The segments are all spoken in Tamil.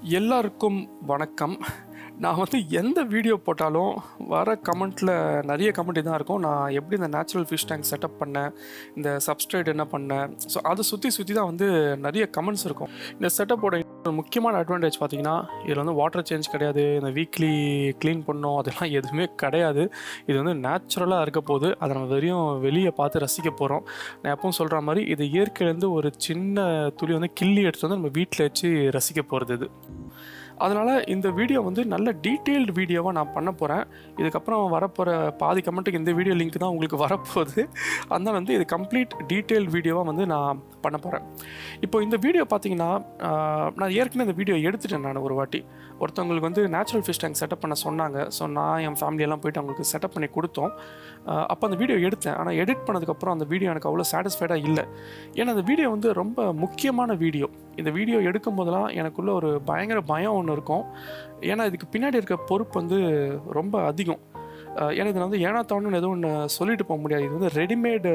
எல்லாருக்கும் வணக்கம். நான் எந்த வீடியோ போட்டாலும் வர கமெண்ட்டில் நிறைய கமெண்ட் தான் இருக்கும். நான் எப்படி இந்த நேச்சுரல் ஃபிஷ் டேங்க் செட்டப் பண்ணேன், இந்த சப்ஸ்ட்ரேட் என்ன பண்ணேன், ஸோ அதை சுற்றி தான் நிறைய கமெண்ட்ஸ் இருக்கும். இந்த செட்டப்போட ஒரு முக்கியமான அட்வான்டேஜ் பார்த்தீங்கன்னா, இதில் வாட்டர் சேஞ்ச் கிடையாது, இந்த வீக்லி க்ளீன் பண்ணோம் அதெல்லாம் எதுவுமே கிடையாது. இது நேச்சுரலாக இருக்க போது அதை நம்ம வெளியே பார்த்து ரசிக்க போகிறோம். நான் எப்பவும் சொல்கிற மாதிரி இது இயற்கையிலேருந்து ஒரு சின்ன துளி கிள்ளி எடுத்து நம்ம வீட்டில் வச்சு ரசிக்க போகிறது இது. அதனால் இந்த வீடியோ நல்ல டீட்டெயில்டு வீடியோவாக நான் பண்ண போகிறேன். இதுக்கப்புறம் வரப்போகிற பாதி கமெண்ட்டுக்கு இந்த வீடியோ லிங்க் தான் உங்களுக்கு வரப்போகுது. அதனால் இது கம்ப்ளீட் டீட்டெயில்டு வீடியோவாக நான் பண்ண போகிறேன். இப்போ இந்த வீடியோ பார்த்தீங்கன்னா, நான் ஏற்கனவே இந்த வீடியோ எடுத்துட்டேன். நான் ஒரு வாட்டி ஒருத்தவங்களுக்கு நேச்சுரல் ஃபிஷ் டேங்க் செட்டப் பண்ண சொன்னாங்க. ஸோ நான் என் ஃபேமிலியெல்லாம் போய்ட்டு அவங்களுக்கு செட்டப் பண்ணி கொடுத்தோம். அப்போ அந்த வீடியோ எடுத்தேன். ஆனால் எடிட் பண்ணதுக்கப்புறம் அந்த வீடியோ எனக்கு அவ்வளோ சாட்டிஸ்ஃபைடாக இல்லை. ஏன்னா அந்த வீடியோ ரொம்ப முக்கியமான வீடியோ. இந்த வீடியோ எடுக்கும் போதெல்லாம் எனக்குள்ளே ஒரு பயங்கர பயம் ஒன்று இருக்கும். ஏன்னா இதுக்கு பின்னாடி இருக்க பொறுப்பு ரொம்ப அதிகம். ஏன்னா இதில் ஏனா தானு எதுவும் ஒன்று சொல்லிட்டு போக முடியாது. இது ரெடிமேடு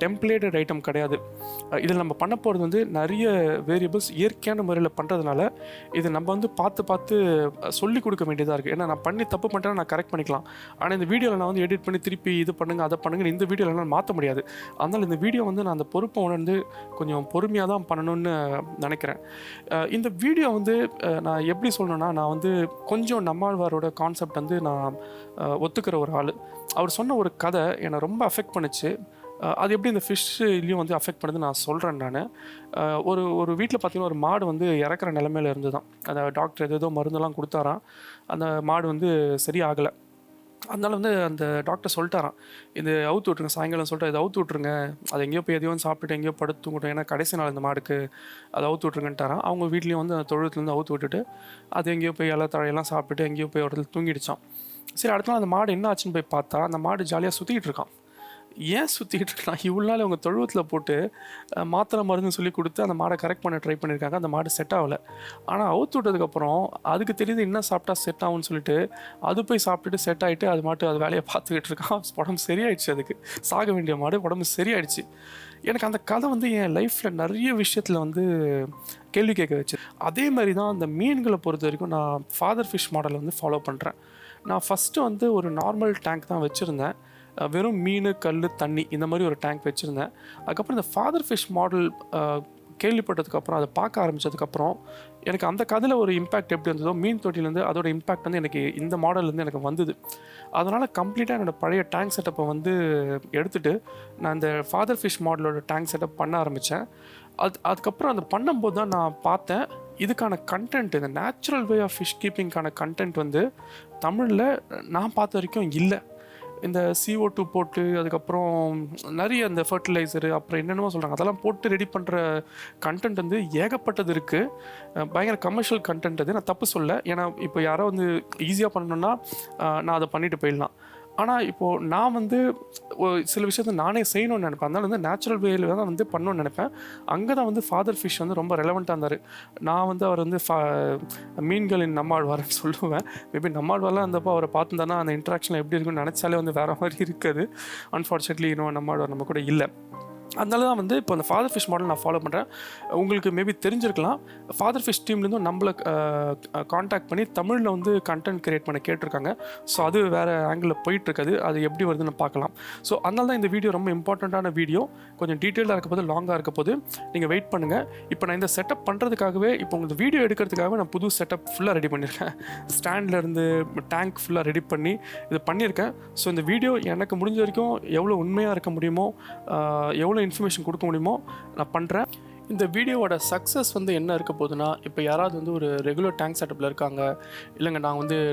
டெம்ப்ளேட்டட் ஐட்டம் கிடையாது. இதில் நம்ம பண்ண போகிறது நிறைய வேரியபிள்ஸ் இயற்கையான முறையில் பண்ணுறதுனால இது நம்ம பார்த்து சொல்லி கொடுக்க வேண்டியதாக இருக்குது. ஏன்னா நான் பண்ணி தப்பு பண்ணிட்டேன்னா நான் கரெக்ட் பண்ணிக்கலாம். ஆனால் இந்த வீடியோவில் நான் எடிட் பண்ணி திருப்பி இது பண்ணுங்கள் அதை பண்ணுங்கள் இந்த வீடியோவில் நான் மாற்ற முடியாது. அதனால் இந்த வீடியோ நான் அந்த பொறுப்பை உணர்ந்து கொஞ்சம் பொறுமையாக தான் பண்ணணும்னு நினைக்கிறேன். இந்த வீடியோ நான் எப்படி சொல்லணும்னா, நான் கொஞ்சம் நம்மாழ்வாரோட கான்செப்ட் நான் ஒத்துக்கிற ஒரு ஆள். அவர் சொன்ன ஒரு கதை என்னை ரொம்ப அஃபெக்ட் பண்ணிச்சு. அது எப்படி இந்த ஃபிஷ்லேயும் அஃபெக்ட் பண்ணுது நான் சொல்கிறேன். நான் ஒரு வீட்டில் பார்த்தீங்கன்னா ஒரு மாடு இறக்குற நிலமையில இருந்து தான் அந்த டாக்டர் ஏதோ மருந்தெல்லாம் கொடுத்தாராம். அந்த மாடு சரியாகலை. அதனால் அந்த டாக்டர் சொல்லிட்டாராம், இது அவுத்து விட்ருங்க, சாயங்காலம் சொல்லிட்டு இதை அவுத்து விட்ருங்க, அது எங்கேயோ போய் எதையோ சாப்பிட்டுட்டு எங்கேயோ படுத்து தூங்கட்டும், ஏன்னா கடைசி நாள் இந்த மாடுக்கு அதை அவுத்து விட்ருங்கன்ட்டாரான். அவங்க வீட்லேயும் அந்த தொழுத்துலேருந்து அவுத்து விட்டுட்டு அது எங்கேயோ போய் எல்லா தழையெல்லாம் சாப்பிட்டுட்டு எங்கேயோ போய் ஒரு இடத்துல தூங்கிடுச்சான். சரி, அடுத்த நாள் அந்த மாடு என்ன ஆச்சுன்னு போய் பார்த்தா அந்த மாடு ஜாலியாக சுற்றிக்கிட்டு இருக்கான். ஏன் சுற்றிக்கிட்டு இருக்கலாம்? இவ்வளோ நாள் அவங்க தொழுவத்தில் போட்டு மாத்திரை மருந்து சொல்லி கொடுத்து அந்த மாடை கரெக்ட் பண்ண ட்ரை பண்ணியிருக்காங்க. அந்த மாடு செட் ஆகலை. ஆனால் அவுத்து விட்டதுக்கப்புறம் அதுக்கு தெரியுது என்ன சாப்பிட்டா செட் ஆகும்னு சொல்லிட்டு அது போய் சாப்பிட்டுட்டு செட் ஆகிட்டு அது மாட்டு அது வேலையை பார்த்துக்கிட்டு இருக்கான். உடம்பு சரியாயிடுச்சு. அதுக்கு சாக வேண்டிய மாடு உடம்பு சரியாயிடுச்சு. எனக்கு அந்த கதை என் லைஃப்பில் நிறைய விஷயத்தில் கேள்வி கேட்க வச்சு. அதே மாதிரி தான் அந்த மீன்களை பொறுத்த வரைக்கும் நான் ஃபாதர் ஃபிஷ் மாடலை ஃபாலோ பண்ணுறேன். நான் ஃபஸ்ட்டு ஒரு நார்மல் டேங்க் தான் வச்சுருந்தேன். வெறும் மீன், கல், தண்ணி இந்த மாதிரி ஒரு டேங்க் வச்சுருந்தேன். அதுக்கப்புறம் இந்த ஃபாதர் ஃபிஷ் மாடல் கேள்விப்பட்டதுக்கப்புறம் அதை பார்க்க ஆரம்பித்ததுக்கப்புறம் எனக்கு அந்த கதையில் ஒரு இம்பேக்ட் எப்படி வந்ததோ மீன் தொட்டிலேருந்து அதோட இம்பேக்ட் எனக்கு இந்த மாடல்லேருந்து எனக்கு வந்தது. அதனால் கம்ப்ளீட்டாக என்னோடய பழைய டேங்க் செட்டப்பை எடுத்துகிட்டு நான் இந்த ஃபாதர் ஃபிஷ் மாடலோட டேங்க் செட்டப் பண்ண ஆரம்பித்தேன். அதுக்கப்புறம் அந்த பண்ணும்போது தான் நான் பார்த்தேன் இதுக்கான கண்டென்ட், இந்த நேச்சுரல் வே ஆஃப் ஃபிஷ் கீப்பிங்கான கண்டென்ட் தமிழில் நான் பார்த்த வரைக்கும் இல்லை. இந்த CO2 போட்டு அதுக்கப்புறம் நிறைய இந்த ஃபர்டிலைசரு அப்புறம் என்னென்னமோ சொல்கிறாங்க, அதெல்லாம் போட்டு ரெடி பண்ணுற கண்டென்ட் ஏகப்பட்டது இருக்குது. பயங்கர கமர்ஷியல் கண்டென்ட். அது நான் தப்பு சொல்ல, ஏன்னா இப்போ யாரோ ஈஸியாக பண்ணணுன்னா நான் அதை பண்ணிட்டு போயிடலாம். ஆனால் இப்போது நான் சில விஷயத்தை நானே செய்யணும்னு நினைப்பேன். அதனால் நேச்சுரல் வேயில் தான் பண்ணணும்னு நினைப்பேன். அங்கே தான் ஃபாதர் ஃபிஷ் ரொம்ப ரெலவெண்ட்டாக இருந்தார். நான் அவர் மீன்களின் நம்மாழ்வார்னு சொல்லுவேன். மேபி நம்மாழ்வாரெலாம் இருந்தப்போ அவரை பார்த்துருந்தானா அந்த இன்ட்ராக்ஷன் எப்படி இருக்குன்னு நினச்சாலே வேறு மாதிரி இருக்குது. அன்ஃபார்ச்சுனேட்லி இன்னும் நம்மாழ்வார் நம்ம கூட இல்லை. அதனால தான் இப்போ அந்த ஃபாதர் ஃபிஷ் மாடல் நான் ஃபாலோ பண்ணுறேன். உங்களுக்கு மேபி தெரிஞ்சிருக்கலாம், ஃபாதர் ஃபிஷ் டீம்லேருந்து நம்மளை காண்டாக்ட் பண்ணி தமிழில் கண்டென்ட் க்ரியேட் பண்ண கேட்டிருக்காங்க. ஸோ அது வேறு ஆங்கிளில் போயிட்டுருக்காது. அது எப்படி வருதுன்னு பார்க்கலாம். ஸோ அதனால தான் இந்த வீடியோ ரொம்ப இம்பார்ட்டண்ட்டான வீடியோ. கொஞ்சம் டீட்டெயிலாக இருக்க போது, லாங்காக இருக்க போது நீங்கள் வெயிட் பண்ணுங்கள். இப்போ நான் இந்த செட்டப் பண்ணுறதுக்காகவே, இப்போ உங்களுக்கு வீடியோ எடுக்கிறதுக்காகவே நான் புது செட்டப் ஃபுல்லாக ரெடி பண்ணியிருக்கேன். ஸ்டாண்ட்லேருந்து டேங்க் ஃபுல்லாக ரெடி பண்ணி இது பண்ணியிருக்கேன். ஸோ இந்த வீடியோ எனக்கு முடிஞ்ச வரைக்கும் எவ்வளோ உண்மையாக இருக்க முடியுமோ, எவ்வளோ இன்ஃபர்மேஷன் கொடுக்க முடியுமோ நான் பண்ணுறேன். இந்த வீடியோவோட சக்ஸஸ் என்ன இருக்க போகுதுன்னா, இப்போ யாராவது ஒரு ரெகுலர் டேங்க் செட்டப்பில் இருக்காங்க, இல்லைங்க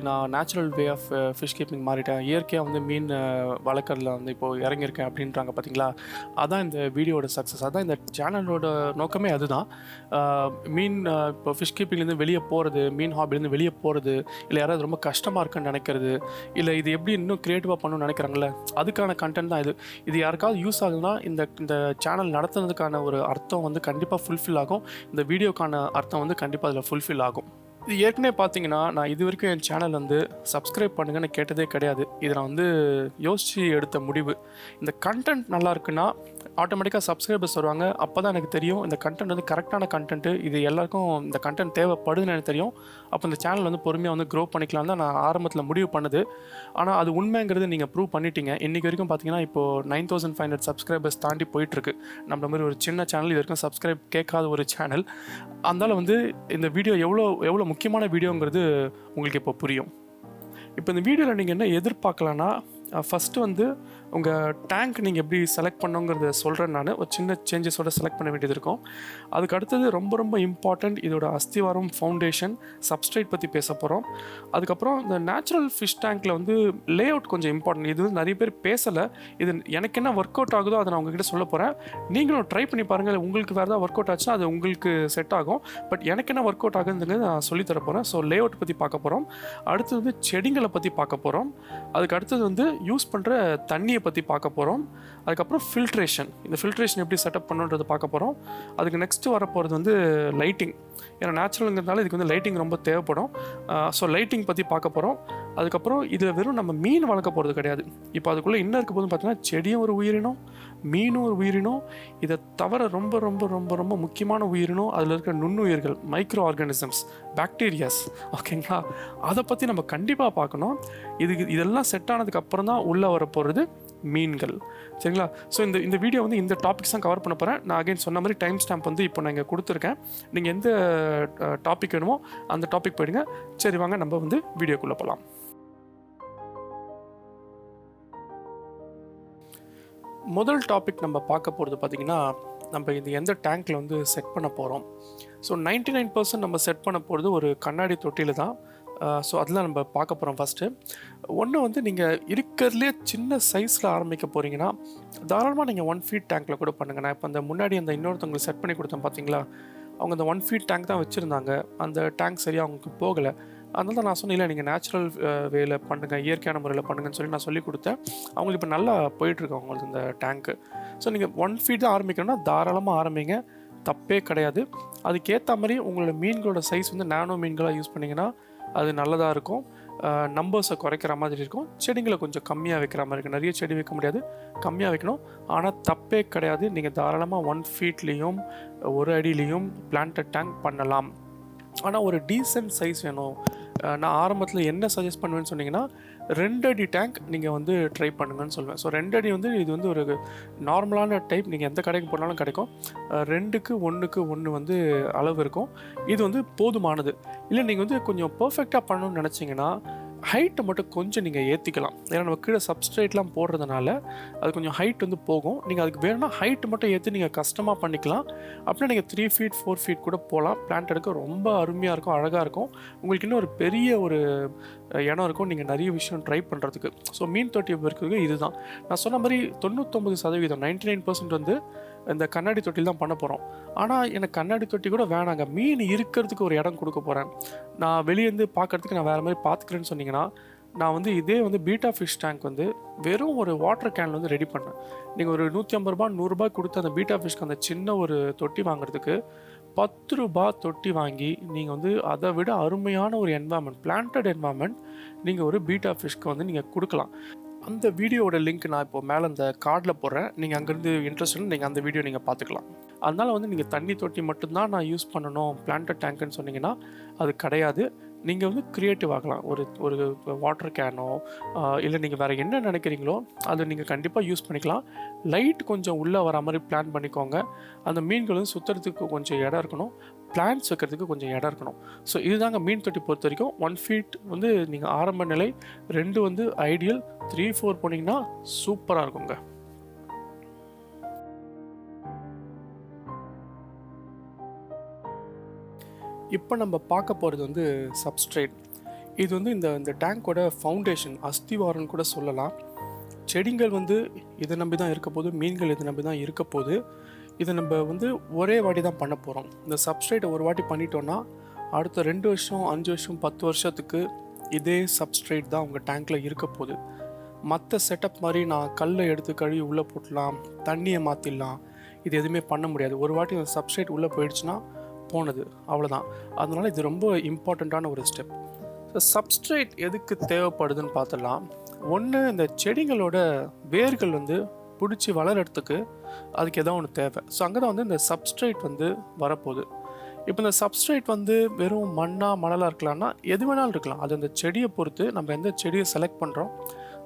நான் natural way of fish keeping மாறிட்டேன், இயற்கையாக மீன் வளர்க்குறதுல இப்போது இறங்கியிருக்கேன் அப்படின்றாங்க பார்த்தீங்களா, அதான் இந்த வீடியோட சக்ஸஸ். அதான் இந்த சேனலோட நோக்கமே அதுதான். மீன் இப்போ ஃபிஷ் கீப்பிங்லேருந்து வெளியே போகிறது, மீன் ஹாபிலேருந்து வெளியே போகிறது, இல்லை யாராவது ரொம்ப கஷ்டமாக இருக்குன்னு நினைக்கிறது, இல்லை இது எப்படி இன்னும் க்ரியேட்டிவாக பண்ணணும்னு நினைக்கிறாங்களே, அதுக்கான கண்டென்ட் தான் இது. இது யாருக்காவது யூஸ் ஆகுதுன்னா இந்த சேனல் நடத்துனதுக்கான ஒரு அர்த்தம் கண்டிப்பாக ஃபுல்ஃபில் ஆகும். இந்த வீடியோக்கான அர்த்தம் கண்டிப்பாக அதில் ஃபுல்ஃபில் ஆகும். இது ஏற்கனவே பார்த்தீங்கன்னா, நான் இதுவரைக்கும் என் சேனல் வந்து சப்ஸ்கிரைப் பண்ணுங்கன்னு கேட்டதே கிடையாது. இது நான் வந்து யோசிச்சு எடுத்த முடிவு. இந்த கன்டென்ட் நல்லா இருக்குன்னா, ஆட்டோமேட்டிக்காக சப்ஸ்கிரைபர்ஸ் வருவாங்க. அப்போ தான் எனக்கு தெரியும் இந்த கன்டென்ட் வந்து கரெக்டான கன்டென்ட்டு. இது எல்லாருக்கும் இந்த கன்டென்ட் தேவைப்படுதுன்னு எனக்கு தெரியும். அப்போ இந்த சேனல் வந்து பொறுமையாக வந்து க்ரோ பண்ணிக்கலாம் தான் நான் ஆரம்பத்தில் முடிவு பண்ணுது. ஆனால் அது உண்மைங்கிறது நீங்கள் ப்ரூவ் பண்ணிட்டீங்க. இன்றைக்கி வரைக்கும் பார்த்தீங்கன்னா, இப்போது 9500 சப்ஸ்கிரைபர்ஸ் தாண்டி போயிட்டுருக்கு. நம்மள மாதிரி ஒரு சின்ன சேனல், இது வரைக்கும் சப்ஸ்கிரைப் கேட்காத ஒரு சேனல். அதனால் வந்து இந்த வீடியோ எவ்வளோ முக்கியமான வீடியோங்கிறது உங்களுக்கு இப்போ புரியும். இப்போ இந்த வீடியோவில் நீங்கள் என்ன எதிர்பார்க்கலான்னா, ஃபஸ்ட்டு வந்து உங்கள் டேங்க் நீங்கள் எப்படி செலக்ட் பண்ணுங்கிறத சொல்கிறேன். நான் ஒரு சின்ன சேஞ்சஸோடு செலக்ட் பண்ண வேண்டியது இருக்கும். அதுக்கு அடுத்தது ரொம்ப இம்பார்ட்டண்ட், இதோட அஸ்திவாரம், ஃபவுண்டேஷன், சப்ஸ்ட்ரேட் பற்றி பேச போகிறோம். அதுக்கப்புறம் இந்த நேச்சுரல் ஃபிஷ் டேங்க்கில் வந்து லே அவுட் கொஞ்சம் இம்பார்ட்டன்ட். இது வந்து நிறைய பேர் பேசலை. இது எனக்கு என்ன ஒர்க் அவுட் ஆகுதோ அதை நான் உங்ககிட்ட சொல்ல போகிறேன். நீங்களும் ட்ரை பண்ணி பாருங்கள். உங்களுக்கு வேறு ஏதாவது ஒர்க் அவுட் ஆச்சுன்னா அது உங்களுக்கு செட் ஆகும். பட் எனக்கு என்ன ஒர்க் அவுட் ஆகுதுங்கிறது நான் சொல்லித்தர போகிறேன். ஸோ லே அவுட் பற்றி பார்க்க போகிறோம். அடுத்தது வந்து செடிங்களை பற்றி பார்க்க போகிறோம். அதுக்கு அடுத்தது வந்து யூஸ் பண்ணுற தண்ணியை பற்றி பார்க்க போகிறோம். அதுக்கப்புறம் ஃபில்ட்ரேஷன், இந்த ஃபில்ட்ரேஷன் எப்படி செட்டப் பண்ணுன்றதை பார்க்க போகிறோம். அதுக்கு நெக்ஸ்ட்டு வரப்போகிறது வந்து லைட்டிங். ஏன்னா நேச்சுரலுங்கிறதுனால இதுக்கு வந்து லைட்டிங் ரொம்ப தேவைப்படும். ஸோ லைட்டிங் பற்றி பார்க்க போகிறோம். அதுக்கப்புறம் இதில் வெறும் நம்ம மீன் வளர்க்க போகிறது கிடையாது. இப்போ அதுக்குள்ளே இன்னும் இருக்க போது பார்த்தீங்கன்னா, செடியும் ஒரு உயிரினம், மீனும் ஒரு உயிரினம். இதை தவிர ரொம்ப முக்கியமான உயிரினம் அதில் இருக்கிற நுண்ணுயிர்கள், மைக்ரோ ஆர்கானிசம்ஸ், பாக்டீரியாஸ். ஓகேங்களா? அதை பற்றி நம்ம கண்டிப்பாக பார்க்கணும். இதெல்லாம் செட் ஆனதுக்கு அப்புறம் தான் உள்ளே வர போகிறது மீன்கள். சரிங்களா? ஸோ இந்த வீடியோ வந்து இந்த டாபிக்ஸ் தான் கவர் பண்ண போகிறேன். நான் அகைன் சொன்ன மாதிரி டைம் ஸ்டாம்ப் வந்து இப்போ நான் இங்கே கொடுத்துருக்கேன். நீங்கள் எந்த டாபிக் வேணுமோ அந்த டாபிக் போயிடுங்க. சரி, வாங்க நம்ம வந்து வீடியோக்குள்ளே போகலாம். முதல் டாபிக் நம்ம பார்க்க போகிறது பார்த்திங்கன்னா, நம்ம இது எந்த டேங்க்கில் வந்து செட் பண்ண போகிறோம். ஸோ 99% நம்ம செட் பண்ண போகிறது ஒரு கண்ணாடி தொட்டியில் தான். ஸோ அதெல்லாம் நம்ம பார்க்க போகிறோம். ஃபஸ்ட்டு ஒன்று வந்து நீங்கள் இருக்கிறதுலே சின்ன சைஸில் ஆரம்பிக்க போகிறீங்கன்னா தாராளமாக நீங்கள் 1 feet டேங்க்கில் கூட பண்ணுங்கள். நான் இப்போ அந்த முன்னாடி அந்த இன்னொருத்தவங்களுக்கு செட் பண்ணி கொடுத்தேன் பார்த்தீங்களா, அவங்க அந்த 1 feet டேங்க் தான் வச்சுருந்தாங்க. அந்த டேங்க் சரியாக அவங்களுக்கு போகலை. அதனால தான் நான் சொன்னேன், இல்லை நீங்கள் நேச்சுரல் வேல பண்ணுங்கள், இயற்கையான முறையில் பண்ணுங்கன்னு சொல்லி நான் சொல்லி கொடுத்தேன். அவங்களுக்கு இப்போ நல்லா போயிட்டுருக்கு அவங்களுக்கு இந்த டேங்க்கு. ஸோ நீங்கள் 1 feet தான் ஆரம்பிக்கணும்னா தாராளமாக ஆரம்பிங்க, தப்பே கிடையாது. அதுக்கேற்ற மாதிரி உங்களோட மீன்களோட சைஸ் வந்து நானோ மீன்களாக யூஸ் பண்ணிங்கன்னா அது நல்லதாக இருக்கும். நம்பர்ஸை குறைக்கிற மாதிரி இருக்கும். செடிங்களை கொஞ்சம் கம்மியாக வைக்கிற மாதிரி இருக்கும். நிறைய செடி வைக்க முடியாது, கம்மியாக வைக்கணும். ஆனால் தப்பே கிடையாது. நீங்கள் தாராளமாக 1 feetலேயும் 1 அடியிலையும் பிளான்டட் டேங்க் பண்ணலாம். ஆனால் ஒரு டீசென்ட் சைஸ் வேணும். நான் ஆரம்பத்தில் என்ன சஜஸ்ட் பண்ணுவேன்னு சொன்னீங்கன்னா, 2 அடி டேங்க் நீங்கள் வந்து ட்ரை பண்ணுங்கன்னு சொல்லுவேன். ஸோ 2 அடி வந்து இது வந்து ஒரு நார்மலான டைப். நீங்கள் எந்த கடைக்கு போனாலும் கிடைக்கும். 2க்கு 1க்கு 1 வந்து அளவு இருக்கும். இது வந்து போதுமானது. இல்லை நீங்கள் வந்து கொஞ்சம் பர்ஃபெக்டாக பண்ணணும்னு நினச்சிங்கன்னா ஹைட்டை மட்டும் கொஞ்சம் நீங்கள் ஏற்றிக்கலாம். ஏன்னா நம்ம கீழே சப்ஸ்ட்ரேட்லாம் போடுறதுனால அது கொஞ்சம் ஹைட் வந்து போகும். நீங்கள் அதுக்கு வேணும்னா ஹைட்டு மட்டும் ஏற்றி நீங்கள் கஷ்டமாக பண்ணிக்கலாம். அப்படின்னா நீங்கள் 3 feet 4 feet கூட போகலாம். பிளான்ட் எடுக்க ரொம்ப அருமையாக இருக்கும், அழகாக இருக்கும். உங்களுக்கு இன்னும் ஒரு பெரிய ஒரு இடம் இருக்கும் நீங்கள் நிறைய விஷயம் ட்ரை பண்ணுறதுக்கு. ஸோ மீன் தொட்டி இருக்கிறதுக்கு இதுதான் நான் சொன்ன மாதிரி 99% 99% வந்து இந்த கண்ணாடி தொட்டில் தான் பண்ண போகிறோம். ஆனால் எனக்கு கண்ணாடி தொட்டி கூட வேணாங்க, மீன் இருக்கிறதுக்கு ஒரு இடம் கொடுக்க போகிறேன். நான் வெளியேருந்து பார்க்குறதுக்கு நான் வேறு மாதிரி பார்த்துக்கிறேன்னு சொன்னீங்கன்னா, நான் வந்து இதே வந்து பீட்டா ஃபிஷ் டேங்க் வந்து வெறும் ஒரு வாட்டர் கேன் வந்து ரெடி பண்ணேன். நீங்கள் ஒரு 150 ரூபா 100 ரூபாய் கொடுத்து அந்த பீட்டா ஃபிஷ்க்கு அந்த சின்ன ஒரு தொட்டி வாங்குறதுக்கு 10 ரூபாய் தொட்டி வாங்கி நீங்கள் வந்து அதை விட அருமையான ஒரு என்வாயர்மெண்ட், பிளான்டட் என்வாயர்மெண்ட் நீங்கள் ஒரு பீட்டா ஃபிஷ்க்கு வந்து நீங்கள் கொடுக்கலாம். அந்த வீடியோவோட லிங்க் நான் இப்போ மேலே அந்த கார்டில் போடுறேன். நீங்கள் அங்கேருந்து இன்ட்ரெஸ்ட் நீங்கள் அந்த வீடியோ நீங்கள் பார்த்துக்கலாம். அதனால் வந்து நீங்கள் தண்ணி தொட்டி மட்டும்தான் நான் யூஸ் பண்ணணும் பிளான்டட் டேங்க்குன்னு சொன்னீங்கன்னா அது கிடையாது. நீங்கள் வந்து க்ரியேட்டிவ் ஆகலாம். ஒரு வாட்டர் கேனோ இல்லை நீங்கள் வேறு என்ன நினைக்கிறீங்களோ அதை நீங்கள் கண்டிப்பாக யூஸ் பண்ணிக்கலாம். லைட் கொஞ்சம் உள்ளே வர மாதிரி பிளான் பண்ணிக்கோங்க. அந்த மீன்கள் வந்து சுற்றுறதுக்கு கொஞ்சம் இடம் இருக்கணும், பிளான்ட்ஸ் வைக்கிறதுக்கு கொஞ்சம் இடம் இருக்கணும். ஸோ இதுதாங்க மீன் தொட்டி பொறுத்த வரைக்கும். 1 feet வந்து நீங்கள் ஆரம்ப நிலை, 2 வந்து ஐடியல், 3 4 போனீங்கன்னா சூப்பராக இருக்குங்க. இப்போ நம்ம பார்க்க போகிறது வந்து சப்ஸ்ட்ரேட். இது வந்து இந்த டேங்கோட ஃபவுண்டேஷன், அஸ்திவாரம்னு கூட சொல்லலாம். செடிகள் வந்து இதை நம்பி தான் இருக்க போகுது, மீன்கள் இதை நம்பி தான் இருக்க போகுது. இதை நம்ம வந்து ஒரே வாட்டி தான் பண்ண போகிறோம். இந்த சப்ஸ்ட்ரேட்டை ஒரு வாட்டி பண்ணிட்டோன்னா அடுத்த 2 வருஷம் 5 வருஷம் 10 வருஷத்துக்கு இதே சப்ஸ்ட்ரேட் தான் உங்கள் டேங்க்கில் இருக்க போகுது. மற்ற செட்டப் மாதிரி நான் கல்லை எடுத்து கழுவி உள்ளே போட்டலாம், தண்ணியை மாற்றிடலாம், இது எதுவுமே பண்ண முடியாது. ஒரு வாட்டி அந்த சப்ஸ்ட்ரேட் உள்ளே போயிடுச்சுன்னா போனது, அவ்வளோதான். அதனால இது ரொம்ப இம்பார்ட்டண்ட்டான ஒரு ஸ்டெப். ஸோ சப்ஸ்ட்ரேட் எதுக்கு தேவைப்படுதுன்னு பார்த்தலாம். ஒன்று, இந்த செடிகளோட வேர்கள் வந்து பிடிச்சி வளர்கிறதுக்கு அதுக்கு ஏதோ ஒன்று தேவை. ஸோ அங்கே தான் வந்து இந்த சப்ஸ்ட்ரேட் வந்து வரப்போகுது. இப்போ இந்த சப்ஸ்ட்ரேட் வந்து வெறும் மணலாக இருக்கலாம்னா எது வேணாலும் இருக்கலாம். அது அந்த செடியை பொறுத்து நம்ம எந்த செடியை செலக்ட் பண்ணுறோம்.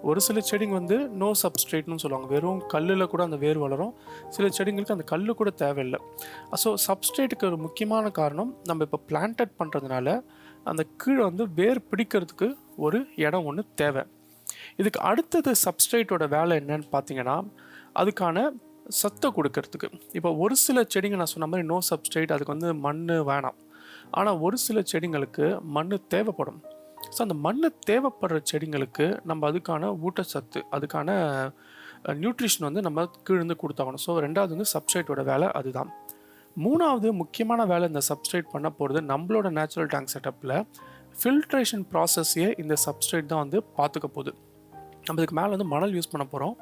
ஒரு சில செடிங்க வந்து நோ சப்ஸ்ட்ரேட்னு சொல்லுவாங்க, வெறும் கல்லில் கூட அந்த வேர் வளரும். சில செடிங்களுக்கு அந்த கல் கூட தேவையில்லை. ஸோ சப்ஸ்ட்ரேட்டுக்கு ஒரு முக்கியமான காரணம், நம்ம இப்போ பிளான்டட் பண்ணுறதுனால அந்த கீழே வந்து வேர் பிடிக்கிறதுக்கு ஒரு இடம் ஒன்று தேவை. இதுக்கு அடுத்தது சப்ஸ்ட்ரேட்டோட வேலை என்னன்னு பார்த்தீங்கன்னா, அதுக்கான சத்தை கொடுக்கறதுக்கு. இப்போ ஒரு சில செடிங்க நான் சொன்ன மாதிரி நோ சப்ஸ்ட்ரேட், அதுக்கு வந்து மண் வேணாம். ஆனால் ஒரு சில செடிங்களுக்கு மண் தேவைப்படும். ஸோ அந்த மண் தேவைப்படுற செடிங்களுக்கு நம்ம அதுக்கான ஊட்டச்சத்து, அதுக்கான நியூட்ரிஷன் வந்து நம்ம கீழேருந்து கொடுத்தாகணும். ஸோ ரெண்டாவது வந்து சப்ஸ்ட்ரேட்டோட வேலை அதுதான். மூணாவது முக்கியமான வேலை இந்த சப்ஸ்ட்ரேட் பண்ண போகிறது, நம்மளோட நேச்சுரல் டேங்க் செட்டப்பில் ஃபில்ட்ரேஷன் ப்ராசஸையே இந்த சப்ஸ்ட்ரேட் தான் வந்து பார்த்துக்க போகுது. நம்ம இதுக்கு மேலே வந்து மணல் யூஸ் பண்ண போகிறோம்.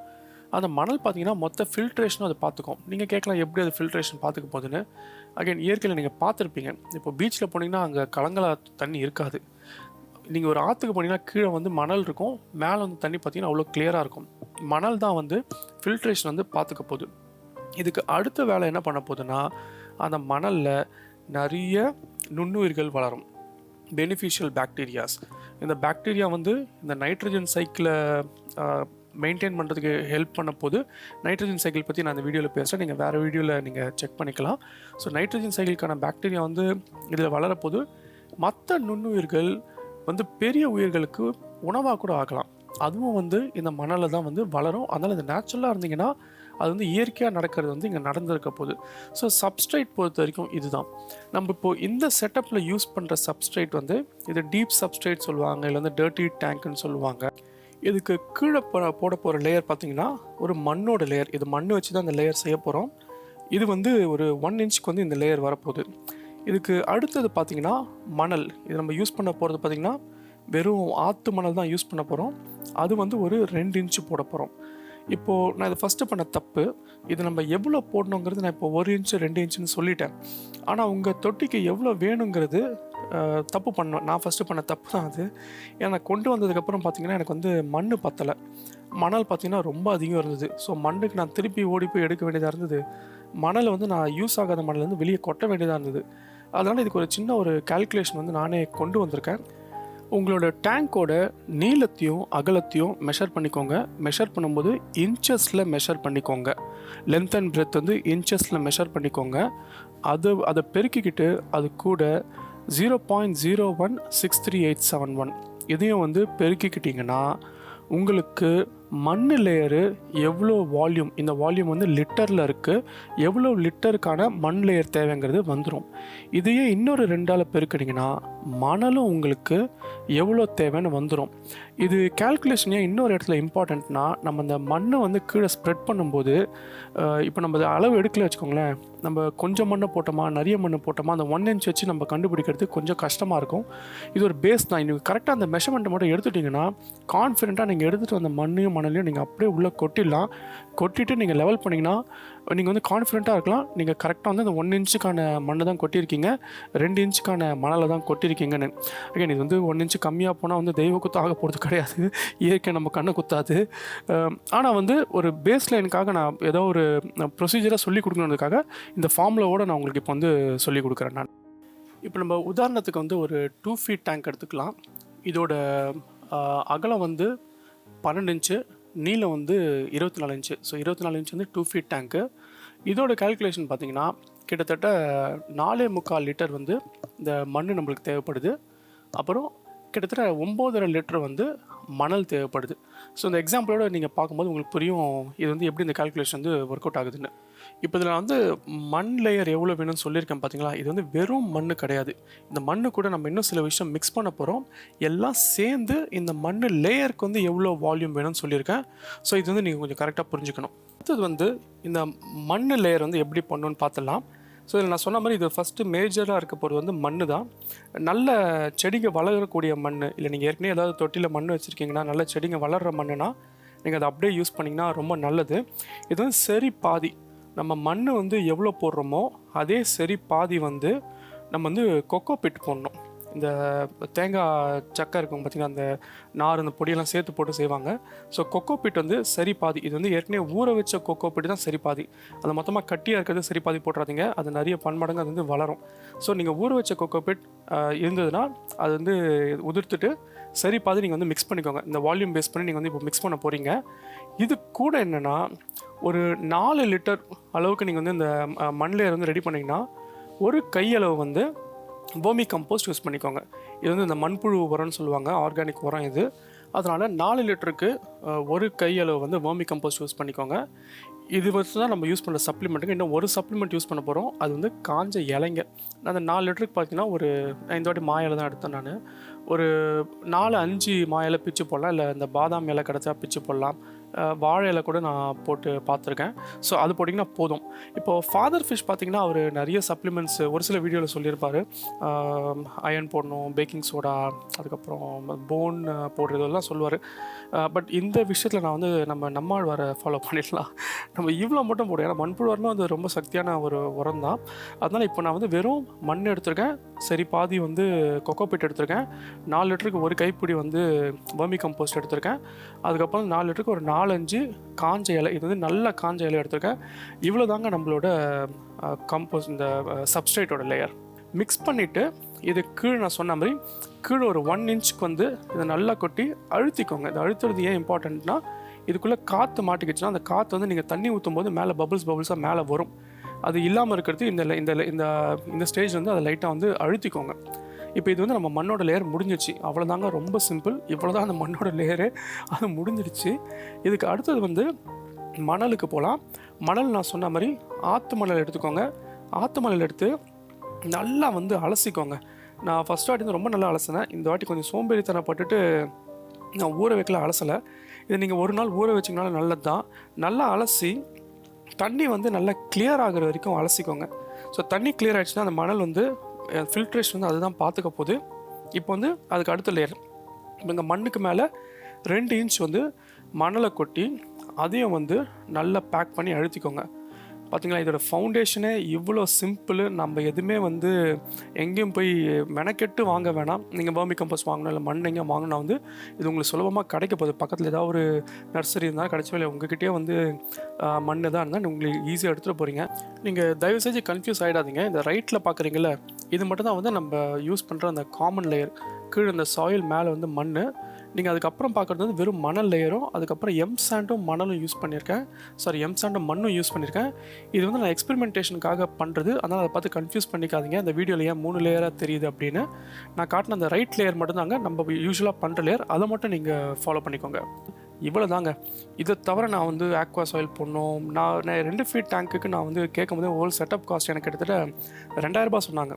அந்த மணல் பார்த்தீங்கன்னா மொத்த ஃபில்ட்ரேஷனும் அதை பார்த்துக்கும். நீங்கள் கேட்கலாம் எப்படி அது ஃபில்ட்ரேஷன் பார்த்துக்க போகுதுன்னு. அகைன் இயற்கையில் நீங்கள் பார்த்துருப்பீங்க. இப்போ பீச்சில் போனீங்கன்னா அங்கே கலங்கலா தண்ணி இருக்காது. நீங்கள் ஒரு ஆற்றுக்கு போனீங்கன்னா கீழே வந்து மணல் இருக்கும், மேலே வந்து தண்ணி பார்த்தீங்கன்னா அவ்வளோ கிளியராக இருக்கும். மணல் தான் வந்து ஃபில்ட்ரேஷன் வந்து பார்த்துக்க போகுது. இதுக்கு அடுத்த வேலை என்ன பண்ண போகுதுன்னா, அந்த மணலில் நிறைய நுண்ணுயிர்கள் வளரும், பெனிஃபிஷியல் பாக்டீரியாஸ். இந்த பாக்டீரியா வந்து இந்த நைட்ரஜன் சைக்கிளை மெயின்டைன் பண்ணுறதுக்கு ஹெல்ப் பண்ண போது. நைட்ரஜன் சைக்கிள் பற்றி நான் இந்த வீடியோவில் பேசுகிறேன், நீங்கள் வேறு வீடியோவில் நீங்கள் செக் பண்ணிக்கலாம். ஸோ நைட்ரஜன் சைக்கிளுக்கான பாக்டீரியா வந்து இதில் வளரப்போது. மற்ற நுண்ணுயிர்கள் வந்து பெரிய உயிர்களுக்கு உணவாக கூட ஆகலாம். அதுவும் வந்து இந்த மணலில் தான் வந்து வளரும். அதனால் இந்த நேச்சுரலாக இருந்தீங்கன்னா அது வந்து இயற்கையாக நடக்கிறது வந்து இங்கே நடந்திருக்க போகுது. ஸோ சப்ஸ்ட்ரேட் பொறுத்த வரைக்கும் இதுதான். நம்ம இப்போது இந்த செட்டப்பில் யூஸ் பண்ணுற சப்ஸ்ட்ரேட் வந்து இது டீப் சப்ஸ்ட்ரேட் சொல்லுவாங்க, இல்லை வந்து டர்ட்டி டேங்க்னு சொல்லுவாங்க. இதுக்கு கீழே போட போகிற லேயர் பார்த்திங்கன்னா ஒரு மண்ணோட லேயர். இது மண் வச்சு தான் இந்த லேயர் செய்ய போகிறோம். இது வந்து ஒரு 1 இன்ச்சுக்கு வந்து இந்த லேயர் வரப்போகுது. இதுக்கு அடுத்தது பார்த்திங்கன்னா மணல். இது நம்ம யூஸ் பண்ண போகிறது பார்த்திங்கன்னா வெறும் ஆற்று மணல் தான் யூஸ் பண்ண போகிறோம். அது வந்து ஒரு 2 இன்ச்சு போட போகிறோம். இப்போது நான் இதை ஃபஸ்ட்டு பண்ண தப்பு. இது நம்ம எவ்வளோ போடணுங்கிறது நான் இப்போ 1 இன்ச்சு 2 இன்ச்சுன்னு சொல்லிட்டேன். ஆனால் உங்கள் தொட்டிக்கு எவ்வளோ வேணுங்கிறது தப்பு பண்ணோம். நான் ஃபஸ்ட்டு பண்ண தப்பு தான் அது. ஏன்னா கொண்டு வந்ததுக்கப்புறம் பார்த்திங்கன்னா எனக்கு வந்து மண் பத்தலை. மணல் பார்த்திங்கன்னா ரொம்ப அதிகம் இருந்தது. ஸோ மண்ணுக்கு நான் திருப்பி ஓடி போய் எடுக்க வேண்டியதாக இருந்தது. மணலை வந்து நான் யூஸ் ஆகாத மணல் வந்து வெளியே கொட்ட வேண்டியதாக இருந்தது. அதனால் இதுக்கு ஒரு சின்ன ஒரு கால்குலேஷன் வந்து நானே கொண்டு வந்திருக்கேன். உங்களோட டேங்கோட நீளத்தையும் அகலத்தையும் மெஷர் பண்ணிக்கோங்க. மெஷர் பண்ணும்போது இன்ச்சஸில் மெஷர் பண்ணிக்கோங்க. லென்த் அண்ட் பிரெத் வந்து இன்ச்சஸில் மெஷர் பண்ணிக்கோங்க. அதை பெருக்கிக்கிட்டு அது கூட 0.016387 இதையும் வந்து பெருக்கிக்கிட்டிங்கன்னா உங்களுக்கு மண் லேயரு எவ்வளோ வால்யூம், இந்த வால்யூம் வந்து லிட்டரில் இருக்குது, எவ்வளோ லிட்டருக்கான மண் லேயர் தேவைங்கிறது வந்துடும். இதையே இன்னொரு 2ஆல் பெருக்கினீங்கன்னா மணலும் உங்களுக்கு எவ்வளோ தேவைன்னு வந்துடும். இது கால்குலேஷன் ஏன் இன்னொரு இடத்துல இம்பார்ட்டண்ட்னா, நம்ம இந்த மண்ணை வந்து கீழே ஸ்ப்ரெட் பண்ணும்போது இப்போ நம்ம அளவு எடுக்கல வச்சுக்கோங்களேன், நம்ம கொஞ்சம் மண்ணை போட்டோமா நிறைய மண்ணை போட்டோமா அந்த 1 இன்ச் வச்சு நம்ம கண்டுபிடிக்கிறது கொஞ்சம் கஷ்டமாக இருக்கும். இது ஒரு பேஸ் தான். நீங்கள் கரெக்டாக அந்த மெஷர்மெண்ட்டை மட்டும் எடுத்துட்டிங்கன்னா கான்ஃபிடென்ட்டாக நீங்கள் எடுத்துகிட்டு வந்த மண்ணையும் மணலையும் நீங்கள் அப்படியே உள்ளே கொட்டிடலாம். கொட்டிட்டு நீங்கள் லெவல் பண்ணிங்கன்னா நீங்கள் வந்து கான்ஃபிடென்ட்டாக இருக்கலாம். நீங்கள் கரெக்டாக வந்து அந்த 1 இன்ச்சுக்கான மண்ணை தான் கொட்டியிருக்கீங்க, 2 இன்ச்சுக்கான மணலை தான் கொட்டியிருக்கீங்கன்னு. அகைன் இது வந்து 1 இன்ச்சு கம்மியாக போனால் வந்து தெய்வ குத்து ஆக போகிறது கிடையாது, இயற்கை நம்ம கண்ணை குத்தாது. ஆனால் வந்து ஒரு பேஸ் லைனுக்காக நான் ஏதோ ஒரு ப்ரொசீஜராக சொல்லி கொடுக்கணுன்றதுக்காக இந்த ஃபார்முலாவோடு நான் உங்களுக்கு இப்போ வந்து சொல்லி கொடுக்குறேன். நான் இப்போ நம்ம உதாரணத்துக்கு வந்து ஒரு 2 ஃபீட் டேங்க் எடுத்துக்கலாம். இதோட அகலம் வந்து 12 இன்ச்சு, நீளம் வந்து 24 இன்ச்சு. ஸோ 24 இன்ச்சு வந்து 2 ஃபீட் டேங்க்கு. இதோட கால்குலேஷன் பார்த்திங்கன்னா கிட்டத்தட்ட 4.25 லிட்டர் வந்து இந்த மண் நம்மளுக்கு தேவைப்படுது. அப்புறம் கிட்டத்தட்ட 9.5 லிட்டர் வந்து மணல் தேவைப்படுது. ஸோ இந்த எக்ஸாம்பிளோட நீங்கள் பார்க்கும்போது உங்களுக்கு புரியும் இது வந்து எப்படி இந்த கால்குலேஷன் வந்து ஒர்க் அவுட் ஆகுதுன்னு. இப்போ இதில் வந்து மண் லேயர் எவ்வளோ வேணும்னு சொல்லியிருக்கேன் பார்த்தீங்களா. இது வந்து வெறும் மண் கிடையாது. இந்த மண்ணு கூட நம்ம இன்னும் சில விஷயம் மிக்ஸ் பண்ண போகிறோம். எல்லாம் சேர்ந்து இந்த மண் லேயருக்கு வந்து எவ்வளோ வால்யூம் வேணும்னு சொல்லியிருக்கேன். ஸோ இது வந்து நீங்கள் கொஞ்சம் கரெக்டாக புரிஞ்சுக்கணும். அடுத்தது வந்து இந்த மண் லேயர் வந்து எப்படி பண்ணணும்னு பார்த்துடலாம். ஸோ இதில் நான் சொன்ன மாதிரி இது ஃபஸ்ட்டு மேஜராக இருக்க போகிறது வந்து மண் தான். நல்ல செடிங்க வளரக்கூடிய மண், இல்லை நீங்கள் ஏற்கனவே ஏதாவது தொட்டியில் மண் வச்சுருக்கீங்கன்னா நல்ல செடிங்க வளர்கிற மண்ணுனா நீங்கள் அதை அப்படியே யூஸ் பண்ணிங்கன்னா ரொம்ப நல்லது. இது வந்து சரி பாதி நம்ம மண் வந்து எவ்வளோ போடுறோமோ அதே சரி பாதி வந்து நம்ம வந்து கொக்கோ பிட் போடணும். இந்த தேங்காய் சக்கை இருக்கும் பார்த்திங்கன்னா, அந்த நார் அந்த பொடியெல்லாம் சேர்த்து போட்டு செய்வாங்க. ஸோ கொக்கோ பிட் வந்து சரி பாதி. இது வந்து ஏற்கனவே ஊற வச்ச கொக்கோ பிட் தான் சரி பாதி. அது மொத்தமாக கட்டியாக இருக்கிறது சரி பாதி போட்டுறாதீங்க. அது நிறைய பன்மடங்கு அது வந்து வளரும். ஸோ நீங்கள் ஊற வச்ச கொக்கோ பிட் இருந்ததுன்னா அது வந்து உதிர்த்துட்டு சரி பாதி நீங்கள் வந்து மிக்ஸ் பண்ணிக்கோங்க. இந்த வால்யூம் பேஸ் பண்ணி நீங்கள் வந்து இப்போ மிக்ஸ் பண்ண போகிறீங்க. இது கூட என்னென்னா ஒரு 4 லிட்டர் அளவுக்கு நீங்கள் வந்து இந்த மண்லேயர் வந்து ரெடி பண்ணிங்கன்னா ஒரு கையளவு வந்து வேர்மி கம்போஸ்ட் யூஸ் பண்ணிக்கோங்க. இது வந்து இந்த மண்புழு உரம்னு சொல்லுவாங்க, ஆர்கானிக் உரம் இது. அதனால் 4 லிட்டருக்கு ஒரு கையளவு வந்து வேர்மி கம்போஸ்ட் யூஸ் பண்ணிக்கோங்க. இது வச்சு தான் நம்ம யூஸ் பண்ணுற சப்ளிமெண்ட்டுக்கு இன்னும் ஒரு சப்ளிமெண்ட் யூஸ் பண்ண போகிறோம். அது வந்து காஞ்ச இலைங்க. அந்த 4 லிட்டருக்கு பார்த்தீங்கன்னா ஒரு இந்த வாட்டி மா இலை தான் எடுத்தேன் நான். ஒரு 4-5 மா இலை பிச்சு போடலாம், இல்லை இந்த பாதாம் இலை கிடச்சா பிச்சு போடலாம், வாழை இலை கூட நான் போட்டு பார்த்துருக்கேன். ஸோ அது போட்டிங்கன்னா போதும். இப்போது ஃபாதர் ஃபிஷ் பார்த்திங்கன்னா அவர் நிறைய சப்ளிமெண்ட்ஸ் ஒரு சில வீடியோவில் சொல்லியிருப்பார். அயன் போடணும், பேக்கிங் சோடா, அதுக்கப்புறம் போன் போடுறதெல்லாம் சொல்லுவார். பட் இந்த விஷயத்தில் நான் வந்து நம்மாழ்வாரை ஃபாலோ பண்ணிடலாம். நம்ம இவ்வளோ மட்டும் போடுவோம். ஏன்னா மண்புழு உரம்னா அது ரொம்ப சக்தியான ஒரு உரம் தான். அதனால் இப்போ நான் வந்து வெறும் மண் எடுத்திருக்கேன், சரி பாதி வந்து கொக்கோ பிட் எடுத்திருக்கேன், 4 லிட்டருக்கு ஒரு கைப்பிடி வந்து வேர்மி கம்போஸ்ட் எடுத்திருக்கேன், அதுக்கப்புறம் 4 லிட்டருக்கு ஒரு 4-5 காஞ்ச இலை, இது வந்து நல்ல காஞ்ச இலை எடுத்திருக்கேன். இவ்வளோ தாங்க நம்மளோட கம்போஸ்ட் இந்த சப்ஸ்ட்ரேட்டோட லேயர். மிக்ஸ் பண்ணிவிட்டு இது கீழே நான் சொன்ன மாதிரி கீழே ஒரு 1 இன்ச்சுக்கு வந்து இதை நல்லா கொட்டி அழுத்திக்கோங்க. இது அழுத்துறது ஏன் இம்பார்ட்டண்ட்னா, இதுக்குள்ளே காற்று மாட்டிக்கிச்சுன்னா அந்த காற்று வந்து நீங்கள் தண்ணி ஊற்றும் போது மேலே பபுள்ஸாக மேலே வரும். அது இல்லாமல் இருக்கிறது இந்த ஸ்டேஜ் வந்து அதை லைட்டாக வந்து அழுத்திக்கோங்க. இப்போ இது வந்து நம்ம மண்ணோட லேயர் முடிஞ்சிடுச்சு. அவ்வளோதாங்க, ரொம்ப சிம்பிள். இவ்வளோ தான் அந்த மண்ணோட லேயரு, அது முடிஞ்சிடுச்சு. இதுக்கு அடுத்தது வந்து மணலுக்கு போகலாம். மணல் நான் சொன்ன மாதிரி ஆற்று மணல் எடுத்துக்கோங்க. ஆற்று மணல் எடுத்து நல்லா வந்து அலசிக்கோங்க. நான் ஃபஸ்ட் வாட்டி வந்து ரொம்ப நல்லா அலசினேன். இந்த வாட்டி கொஞ்சம் சோம்பேறித்தனப்பட்டுட்டு நான் ஊற வைக்கல, அலசலை. இதை நீங்கள் ஒரு நாள் ஊற வச்சிங்கனாலும் நல்லது தான். நல்லா அலசி தண்ணி வந்து நல்லா கிளியர் ஆகிற வரைக்கும் அலசிக்கோங்க. ஸோ தண்ணி கிளியர் ஆகிடுச்சுன்னா அந்த மணல் வந்து ஃபில்ட்ரேஷன் வந்து அதுதான் பார்த்துக்க போகுது. இப்போ வந்து அதுக்கு அடுத்த லேயர், இப்போ இந்த மண்ணுக்கு மேலே 2 இன்ச் வந்து மணலை கொட்டி அதையும் வந்து நல்லா பேக் பண்ணி அழுத்திக்கோங்க. பார்த்திங்களா, இதோட ஃபவுண்டேஷனே இவ்வளோ சிம்பிள். நம்ம எதுவுமே வந்து எங்கேயும் போய் மெனக்கெட்டு வாங்க வேணாம். நீங்கள் வேர்மி கம்போஸ்ட் வாங்கணும், இல்லை மண் எங்கேயும் வாங்கினா வந்து இது உங்களுக்கு சுலபமாக கிடைக்க போகுது. பக்கத்தில் ஏதாவது ஒரு நர்சரி இருந்தால் கிடைச்சவே இல்லை, உங்ககிட்டயே வந்து மண் தான் இருந்தால் உங்களுக்கு ஈஸியாக எடுத்துகிட்டு போகிறீங்க. நீங்கள் தயவு செஞ்சு கன்ஃபியூஸ் ஆகிடாதீங்க. இந்த ரைட்டில் பார்க்குறீங்கள, இது மட்டும் தான் வந்து நம்ம யூஸ் பண்ணுற அந்த காமன் லேயர். கீழே இந்த சாயில் மேலே வந்து மண். நீங்கள் அதுக்கப்புறம் பார்க்குறது வந்து வெறும் மணல் லேயரும், அதுக்கப்புறம் எம்சாண்டும் மணலும் யூஸ் பண்ணியிருக்கேன். எம்சாண்டும் மண்ணும் யூஸ் பண்ணியிருக்கேன். இது வந்து நான் எக்ஸ்பெரிமெண்டேஷனுக்காக பண்ணுறது, அதனால் அதை பார்த்து கன்ஃபியூஸ் பண்ணிக்காதீங்க. அந்த வீடியோவில் ஏன் 3 லேயராக தெரியுது அப்படின்னு. நான் காட்டின அந்த ரைட் லேயர் மட்டும்தாங்க நம்ம யூஸ்வலாக பண்ணுற லேயர். அதை மட்டும் நீங்கள் ஃபாலோ பண்ணிக்கோங்க. இவ்வளோ தாங்க. இதை தவிர நான் வந்து ஆக்வா சாயில் போடணும். நான் 2 ஃபீட் டேங்க்குக்கு நான் வந்து கேட்கும்போது ஹோல் செட்டப் காஸ்ட் எனக்கு கிட்டத்தட்ட 2000 ரூபாய் சொன்னாங்க.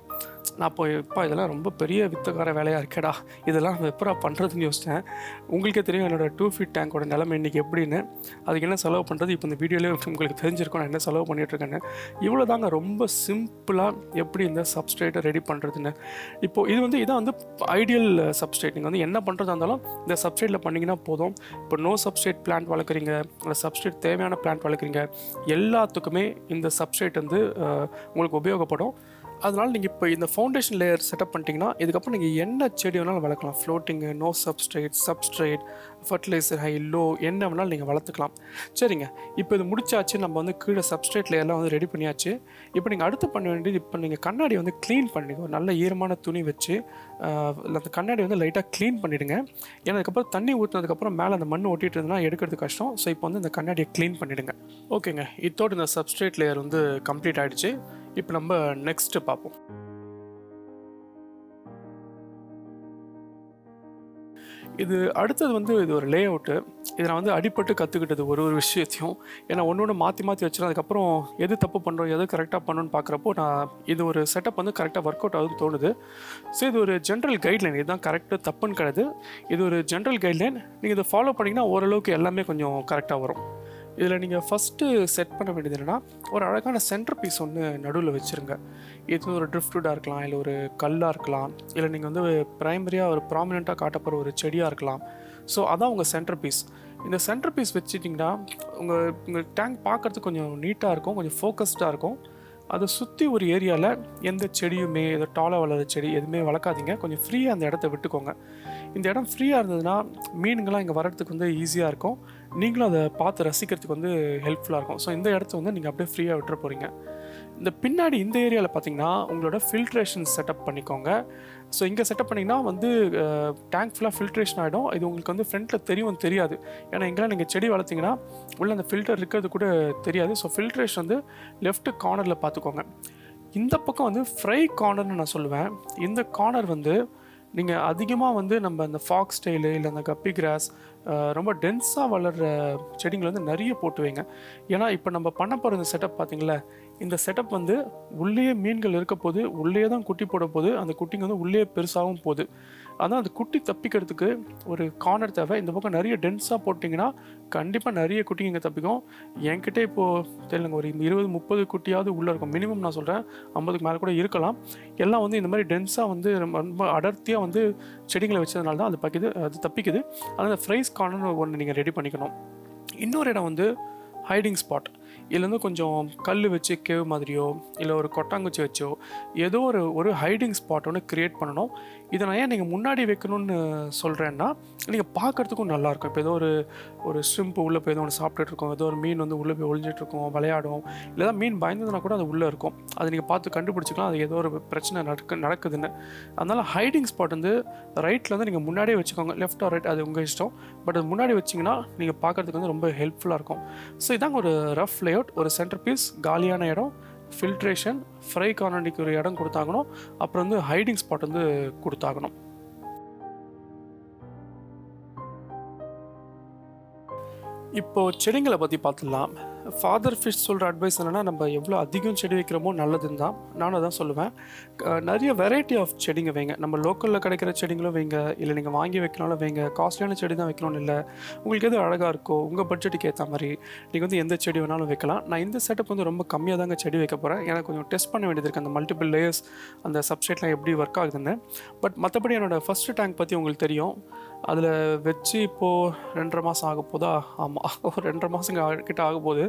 நான் இப்போ இதெல்லாம் ரொம்ப பெரிய வித்தக்கார வேலையாக இருக்கேடா, இதெல்லாம் எப்பரா பண்ணுறதுன்னு யோசித்தேன். உங்களுக்கே தெரியும் என்னோடய 2 ஃபீட் டேங்கோட நிலைமை இன்றைக்கி எப்படின்னு. அதுக்கு என்ன செலவு பண்ணுறது இப்போ இந்த வீடியோலேயே உங்களுக்கு தெரிஞ்சிருக்கும் நான் என்ன செலவு பண்ணிகிட்ருக்கேன்னு. இவ்வளோ தாங்க, ரொம்ப சிம்பிளாக எப்படி இந்த சப்ஸ்ட்ரேட்டை ரெடி பண்ணுறதுன்னு. இப்போது இதான் வந்து ஐடியல் சப்ஸ்ட்ரேட். நீங்கள் வந்து என்ன பண்ணுறதா இருந்தாலும் இந்த சப்ஸ்ட்ரேட்டில் பண்ணிங்கன்னா போதும். இப்போ நோ சப்ஸ்ட்ரேட் பிளான்ட் வளர்க்குறீங்க, இல்லை சப்ஸ்ட்ரேட் தேவையான பிளான்ட் வளர்க்குறீங்க, எல்லாத்துக்குமே இந்த சப்ஸ்ட்ரேட் வந்து உங்களுக்கு உபயோகப்படும். அதனால் நீங்கள் இப்போ இந்த ஃபவுண்டேஷன் லேயர் செட்டப் பண்ணிட்டீங்கன்னா இதுக்கப்புறம் நீங்கள் என்ன செடி வேணாலும் வளர்க்கலாம். Floating, no substrate, fertiliser, high, low, என்ன வேணாலும் நீங்கள் வளர்த்துக்கலாம். சரிங்க, இப்போ இது முடிச்சாச்சு. நம்ம வந்து கீழே சப்ஸ்ட்ரேட் லேயர்லாம் வந்து ரெடி பண்ணியாச்சு. இப்போ நீங்கள் அடுத்து பண்ண வேண்டியது, இப்போ நீங்கள் கண்ணாடி வந்து க்ளீன் பண்ணிடுங்க. நல்ல ஈரமான துணி வச்சு அந்த கண்ணாடி வந்து லைட்டாக க்ளீன் பண்ணிவிடுங்க. ஏன்னா அதுக்கப்புறம் தண்ணி ஊற்றினதுக்கப்புறம் மேலே அந்த மண் ஒட்டிட்டு இருந்ததுன்னா எடுக்கிறது கஷ்டம். ஸோ இப்போ வந்து இந்த கண்ணாடியை க்ளீன் பண்ணிவிடுங்க. ஓகேங்க, இதோடு இந்த சப்ஸ்ட்ரேட் லேயர் வந்து கம்ப்ளீட் ஆகிடுச்சு. இப்போ நம்ம நெக்ஸ்ட்டு பார்ப்போம். இது அடுத்தது வந்து இது ஒரு லே அவுட்டு. இதை நான் வந்து அடிப்பட்டு கற்றுக்கிட்டது ஒரு விஷயத்தையும். ஏன்னா ஒன்று மாற்றி வச்சுருந்தேன். அதுக்கப்புறம் எது தப்பு பண்ணுறோம், எது கரெக்டாக பண்ணணும்னு பார்க்குறப்போ நான் இது ஒரு செட்டப் வந்து கரெக்டாக ஒர்க் அவுட் ஆகுதுன்னு தோணுது. ஸோ இது ஒரு ஜென்ரல் கைட்லைன். இதுதான் கரெக்டு தப்புன்னு கிடையாது. இது ஒரு ஜென்ரல் கைட்லைன். நீங்கள் இதை ஃபாலோ பண்ணிங்கன்னா ஓரளவுக்கு எல்லாமே கொஞ்சம் கரெக்டாக வரும். இதில் நீங்கள் ஃபஸ்ட்டு செட் பண்ண வேண்டியது என்னென்னா, ஒரு அழகான சென்டர் பீஸ் ஒன்று நடுவில் வச்சுருங்க. இது ஒரு ட்ரிஃப்ட்வுட்டாக இருக்கலாம், இல்லை ஒரு கல்லாக இருக்கலாம், இல்லை நீங்கள் வந்து ப்ரைமரியாக ஒரு ப்ராமினெண்ட்டாக காட்டப்படுற ஒரு செடியாக இருக்கலாம். ஸோ அதான் உங்கள் சென்டர் பீஸ். இந்த சென்டர் பீஸ் வச்சுட்டிங்கன்னா உங்கள் டேங்க் பார்க்குறதுக்கு கொஞ்சம் நீட்டாக இருக்கும், கொஞ்சம் ஃபோக்கஸ்டாக இருக்கும். அதை சுற்றி ஒரு ஏரியாவில் எந்த செடியுமே எதோ டாலாக வளர செடி எதுவுமே வளர்க்காதீங்க. கொஞ்சம் ஃப்ரீயாக அந்த இடத்த விட்டுக்கோங்க. இந்த இடம் ஃப்ரீயாக இருந்ததுன்னா மீன்கள்லாம் இங்கே வர்றதுக்கு வந்து ஈஸியாக இருக்கும். நீங்களும் அதை பார்த்து ரசிக்கிறதுக்கு வந்து ஹெல்ப்ஃபுல்லாக இருக்கும். ஸோ இந்த இடத்த வந்து நீங்கள் அப்படியே ஃப்ரீயாக விட்டுற போகிறீங்க. இந்த பின்னாடி இந்த ஏரியாவில் பார்த்தீங்கன்னா உங்களோட ஃபில்ட்ரேஷன் செட்டப் பண்ணிக்கோங்க. ஸோ இங்கே செட்டப் பண்ணிங்கன்னா வந்து டேங்க் ஃபுல்லாக ஃபில்ட்ரேஷன் ஆகிடும். இது உங்களுக்கு வந்து ஃப்ரண்ட்டில் தெரியாது. ஏன்னா எங்கெல்லாம் நீங்கள் செடி வளர்த்திங்கன்னா உள்ளே அந்த ஃபில்டர் இருக்கிறது கூட தெரியாது. ஸோ ஃபில்ட்ரேஷன் வந்து லெஃப்ட் கார்னரில் பார்த்துக்கோங்க. இந்த பக்கம் வந்து ஃப்ரை கார்னர்னு நான் சொல்லுவேன். இந்த கார்னர் வந்து நீங்கள் அதிகமாக வந்து நம்ம அந்த ஃபாக்ஸ் ஸ்டைலு இல்லை அந்த கப்பி கிராஸ் ரொம்ப டென்ஸாக வளர்கிற செடிங்களை வந்து நிறைய போட்டு வைங்க. ஏன்னா இப்போ நம்ம பண்ண போகிற இந்த செட்டப் பார்த்தீங்களா, இந்த செட்டப் வந்து உள்ளே மீன்கள் இருக்க போது உள்ளே தான் குட்டி போட போது, அந்த குட்டிங்க வந்து உள்ளே பெருசாகவும் போகுது. அதான் அந்த குட்டி தப்பிக்கிறதுக்கு ஒரு கார்னர் தேவை. இந்த பக்கம் நிறைய டென்ஸாக போட்டிங்கன்னா கண்டிப்பாக நிறைய குட்டிங்க இங்கே தப்பிக்கும். என்கிட்ட இப்போது தெரியலங்க ஒரு 20-30 குட்டியாவது உள்ளே இருக்கும். மினிமம் நான் சொல்கிறேன் 50க்கு மேலே கூட இருக்கலாம். எல்லாம் வந்து இந்த மாதிரி டென்ஸாக வந்து ரொம்ப அடர்த்தியாக வந்து செடிகளை வச்சதுனால தான் அது தப்பிக்குது. அதனால் ஃப்ரைஸ் கார்னர் ஒன்று நீங்கள் ரெடி பண்ணிக்கணும். இன்னொரு இடம் வந்து ஹைடிங் ஸ்பாட். இதுலேருந்து கொஞ்சம் கல் வச்சு கேவ் மாதிரியோ இல்லை ஒரு கொட்டாங்குச்சி வச்சோ ஏதோ ஒரு ஹைடிங் ஸ்பாட் ஒன்று க்ரியேட் பண்ணணும். இதை நான் ஏன் நீங்கள் முன்னாடி வைக்கணும்னு சொல்கிறேன்னா, நீங்கள் பார்க்குறதுக்கும் நல்லாயிருக்கும். இப்போ ஏதோ ஒரு ஷ்ரிம்ப் உள்ளே போய் ஏதோ ஒன்று சாப்பிட்டுருக்கோம், ஏதோ ஒரு மீன் வந்து உள்ளே போய் ஒழிஞ்சிட்ருக்கோம், விளையாடும், இல்லை தான் மீன் பயந்ததுனா கூட அது உள்ளே இருக்கும். அதை நீங்கள் பார்த்து கண்டுபிடிச்சிக்கலாம் அது ஏதோ ஒரு பிரச்சனை நடக்குதுன்னு. அதனால் ஹைடிங் ஸ்பாட் வந்து ரைட்டில் வந்து நீங்கள் முன்னாடியே வச்சுக்கோங்க. லெஃப்ட் ஆர் ரைட் அது உங்கள் இஷ்டம். பட் அது முன்னாடி வச்சிங்கன்னா நீங்கள் பார்க்குறதுக்கு வந்து ரொம்ப ஹெல்ப்ஃபுல்லாக இருக்கும். ஸோ இதாங்க ஒரு ரஃப் லேஅவுட். ஒரு சென்டர் பீஸ், காலியான இடம், ஃபில்ட்ரேஷன், ஃப்ரை கார்னரிக்கு ஒரு இடம் கொடுத்தாகணும், அப்புறம் வந்து ஹைடிங் ஸ்பாட் வந்து கொடுத்தாகணும். இப்போது செடிங்களை பற்றி பார்த்துடலாம். ஃபாதர் ஃபிஷ் சொல்கிற அட்வைஸ் என்னென்னா, நம்ம எவ்வளோ அதிகம் செடி வைக்கிறோமோ நல்லதுன்னு தான் நானும் அதான் சொல்லுவேன். நிறைய வெரைட்டி ஆஃப் செடிங்க வைங்க. நம்ம லோக்கலில் கிடைக்கிற செடிங்களும் வைங்க, இல்லை நீங்கள் வாங்கி வைக்கனாலும் வைங்க. காஸ்ட்லியான செடி தான் வைக்கணும்னு இல்லை, உங்களுக்கு எது அழகாக இருக்கோ உங்கள் பட்ஜெட்டுக்கு ஏற்ற மாதிரி நீங்கள் வந்து எந்த செடி வேணாலும் வைக்கலாம். நான் இந்த செட்டப் வந்து ரொம்ப கம்மியாக தாங்க செடி வைக்க போகிறேன். எனக்கு கொஞ்சம் டெஸ்ட் பண்ண வேண்டியது இருக்குது, அந்த மல்டிபிள் லேயர்ஸ் அந்த சப்ஸ்ட்ரேட்லாம் எப்படி ஒர்க் ஆகுதுன்னு. பட் மற்றபடி என்னோடய ஃபஸ்ட்டு டேங்க் பற்றி உங்களுக்கு தெரியும். அதில் வச்சு இப்போது 2.5 மாதம் ஆக போதா? ஆமாம், ஒரு 2.5 மாதம் கிட்ட ஆக போகுது.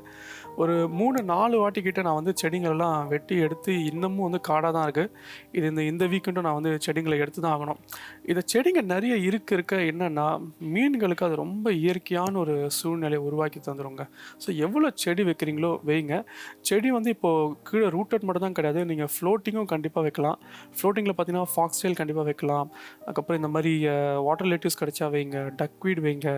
ஒரு 3-4 வாட்டி கிட்ட நான் வந்து செடிங்களெல்லாம் வெட்டி எடுத்து இன்னமும் வந்து காடாக தான் இருக்குது. இது இந்த வீக்கெண்டும் நான் வந்து செடிங்களை எடுத்து தான் ஆகணும். இந்த செடிங்க நிறைய இருக்க என்னென்னா மீன்களுக்கு அது ரொம்ப இயற்கையான ஒரு சூழ்நிலையை உருவாக்கி தந்துடுங்க. ஸோ எவ்வளோ செடி வைக்கிறீங்களோ வைங்க. செடி வந்து இப்போது கீழே ரூட்டட் மட்டும் தான் கிடையாது, நீங்கள் ஃப்ளோட்டிங்கும் கண்டிப்பாக வைக்கலாம். ஃப்ளோட்டிங்கில் பார்த்தீங்கன்னா ஃபாக்ஸ் ஸ்டைல் கண்டிப்பாக வைக்கலாம். அதுக்கப்புறம் இந்த மாதிரி வாட்டர் லேட்டிவ்ஸ் கிடைச்சா வைங்க, டக்வீட் வைங்க.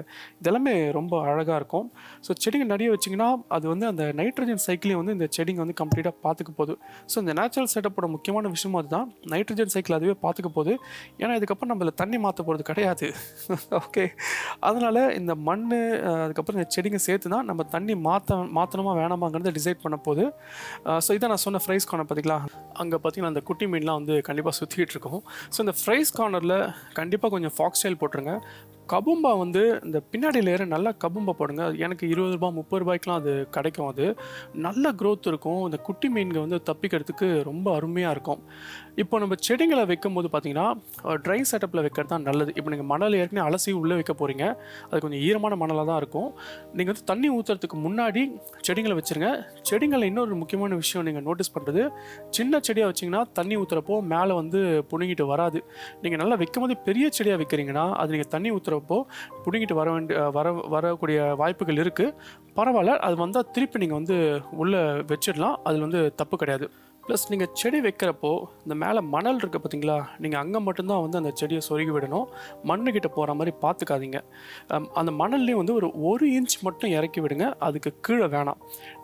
இதெல்லாமே ரொம்ப அழகாக இருக்கும். ஸோ செடிங்க நிறைய வச்சிங்கன்னா அது வந்து அந்த நைட்ரஜன் சைக்கிளையும் வந்து இந்த செடிங்க வந்து கம்ப்ளீட்டாக பார்த்துக்க போகுது. ஸோ இந்த நேச்சுரல் செட்டப்போட முக்கியமான விஷயமும் அதுதான், நைட்ரஜன் சைக்கிள் அதுவே பார்த்துக்க போகுது. ஏன்னா இதுக்கப்புறம் நம்மள தண்ணி மாற்ற போகிறது கிடையாது. ஓகே, அதனால் இந்த மண் அதுக்கப்புறம் இந்த செடிங்க சேர்த்து தான் நம்ம தண்ணி மாற்றணுமா வேணாமாங்கிறத டிசைட் பண்ண போகுது. ஸோ இதை நான் சொன்ன ஃப்ரைஸ் கார்னர் பார்த்திங்களா, அங்கே பார்த்திங்கன்னா அந்த குட்டி மீன்லாம் வந்து கண்டிப்பாக சுற்றிக்கிட்டு இருக்கும். ஸோ இந்த ஃப்ரைஸ் கார்னரில் கண்டிப்பாக கொஞ்சம் ஃபாக்ஸ் ஸ்டைல் போட்டுருங்க. கபும்பா வந்து இந்த பின்னாடி லேயர் நல்லா கபும்பா போடுங்க. எனக்கு 20 ரூபா 30 ரூபாய்க்குலாம் அது கிடைக்கும். அது நல்ல க்ரோத் இருக்கும். இந்த குட்டி மீன்கள் வந்து தப்பிக்கிறதுக்கு ரொம்ப அருமையாக இருக்கும். இப்போ நம்ம செடிங்களை வைக்கும் போது பார்த்தீங்கன்னா ட்ரை செட்டப்பில் வைக்கிறது தான் நல்லது. இப்போ நீங்கள் மணல் ஏற்கனவே அலசி உள்ளே வைக்க போகிறீங்க, அது கொஞ்சம் ஈரமான மணலாக தான் இருக்கும். நீங்கள் வந்து தண்ணி ஊற்றுறதுக்கு முன்னாடி செடிங்களை வச்சுருங்க. செடிங்களில் இன்னொரு முக்கியமான விஷயம் நீங்கள் நோட்டீஸ் பண்ணுறது, சின்ன செடியாக வச்சிங்கன்னா தண்ணி ஊற்றுறப்போ மேலே வந்து புடுங்கிட்டு வராது. நீங்கள் நல்லா வைக்கும் போது பெரிய செடியாக வைக்கிறீங்கன்னா அது நீங்கள் தண்ணி ஊற்றுறப்போ புடுங்கிட்டு வரக்கூடிய வாய்ப்புகள் இருக்குது. பரவாயில்ல, அது வந்தால் திருப்பி நீங்கள் வந்து உள்ளே வச்சிடலாம், அதில் வந்து தப்பு கிடையாது. ப்ளஸ் நீங்கள் செடி வைக்கிறப்போ இந்த மேலே மணல் இருக்குது பார்த்தீங்களா, நீங்கள் அங்கே மட்டும்தான் வந்து அந்த செடியை சொருகி விடணும். மண்ணுக்கிட்ட போகிற மாதிரி பார்த்துக்காதீங்க. அந்த மணல்லேயும் வந்து ஒரு 1 இன்ச் மட்டும் இறக்கி விடுங்க, அதுக்கு கீழே வேணாம்.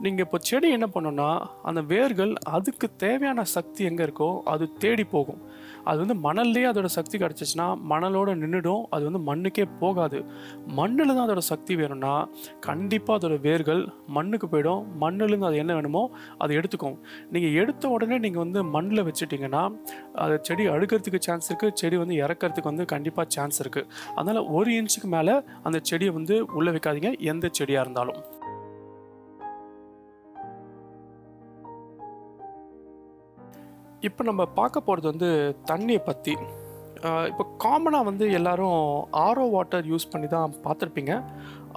நீங்கள் இப்போ செடி என்ன பண்ணணும்னா அந்த வேர்கள் அதுக்கு தேவையான சக்தி எங்கே இருக்கோ அது தேடி போகும். அது வந்து மணல்லேயே அதோட சக்தி கிடச்சிச்சின்னா மணலோடு நின்றுடும், அது வந்து மண்ணுக்கே போகாது. மண்ணில் தான் அதோட சக்தி வேணும்னா கண்டிப்பாக அதோட வேர்கள் மண்ணுக்கு போயிடும். மண்ணிலேருந்து அது என்ன வேணுமோ அதை எடுத்துக்கும். நீங்கள் எடுத்த உடனே நீங்கள் வந்து மண்ணில் வச்சுட்டிங்கன்னா அது செடி அழுக்கிறதுக்கு சான்ஸ் இருக்குது, செடி வந்து இறக்கிறதுக்கு வந்து கண்டிப்பாக சான்ஸ் இருக்குது. அதனால் 1 இன்ச்சுக்கு மேலே அந்த செடியை வந்து உள்ளே வைக்காதீங்க, எந்த செடியாக இருந்தாலும். இப்போ நம்ம பார்க்க போகிறது வந்து தண்ணியை பற்றி. இப்போ காமனாக வந்து எல்லோரும் ஆர்ஓ வாட்டர் யூஸ் பண்ணி தான் பார்த்துருப்பீங்க.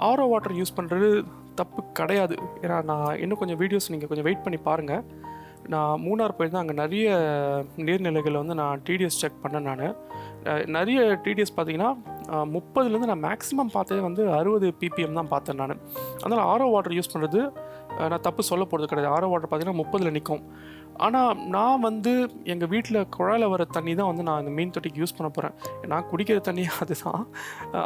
ஆர்ஓ வாட்டர் யூஸ் பண்ணுறது தப்பு கிடையாது. ஏன்னா நான் இன்னும் கொஞ்சம் வீடியோஸ் நீங்கள் கொஞ்சம் வெயிட் பண்ணி பாருங்கள். நான் மூணார் போயிருந்தேன். அங்கே நிறைய நீர்நிலைகளை வந்து நான் டிடிஎஸ் செக் பண்ணேன் நான். நிறைய டிடிஎஸ் பார்த்தீங்கன்னா 30லேருந்து நான் மேக்ஸிமம் பார்த்ததே வந்து 60 ppm தான் பார்த்தேன் நான். அதனால் ஆரோ வாட்டர் யூஸ் பண்ணுறது நான் தப்பு சொல்ல போகிறது கிடையாது. ஆரோ வாட்டர் பார்த்தீங்கன்னா 30ல் நிற்கும். ஆனால் நான் வந்து எங்கள் வீட்டில் குழாயில் வர தண்ணி தான் வந்து நான் இந்த மீன் தொட்டிக்கு யூஸ் பண்ண போகிறேன். நான் குடிக்கிற தண்ணி அதுதான்.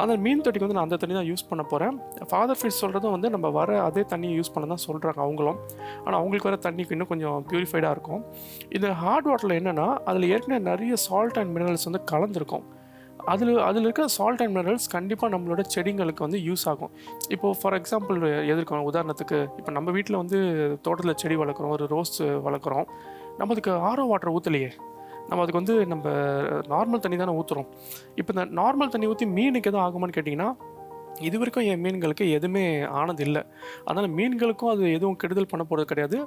அந்த மீன் தொட்டிக்கு வந்து நான் அந்த தண்ணி தான் யூஸ் பண்ண போகிறேன். ஃபாதர் ஃபிஷ் சொல்கிறதும் வந்து நம்ம வர அதே தண்ணியை யூஸ் பண்ண தான் சொல்கிறாங்க அவங்களும். ஆனால் அவங்களுக்கு வர தண்ணிக்கு இன்னும் கொஞ்சம் ப்யூரிஃபைடாக இருக்கும். இந்த ஹார்ட் வாட்டரில் என்னென்னா அதில் ஏற்கனவே நிறைய சால்ட் அண்ட் மினரல்ஸ் வந்து கலந்துருக்கும். அதில் இருக்கிற சால்ட் அண்ட் மினரல்ஸ் கண்டிப்பாக நம்மளோட செடிங்களுக்கு வந்து யூஸ் ஆகும். இப்போது ஃபார் எக்ஸாம்பிள் எதிர்க்கணும், உதாரணத்துக்கு இப்போ நம்ம வீட்டில் வந்து தோட்டத்தில் செடி வளர்க்குறோம், ஒரு ரோஸ் வளர்க்குறோம். நம்ம அதுக்கு ஆரோ வாட்டர் ஊற்றலையே, நம்ம அதுக்கு வந்து நம்ம நார்மல் தண்ணி தானே ஊற்றுறோம். இப்போ இந்த நார்மல் தண்ணி ஊற்றி மீனுக்கு எதுவும் ஆகுமான்னு கேட்டிங்கன்னா, இது வரைக்கும் என் மீன்களுக்கு எதுவுமே ஆனது இல்லை. அதனால் மீன்களுக்கும் அது எதுவும் கெடுதல் பண்ண போகிறது கிடையாது.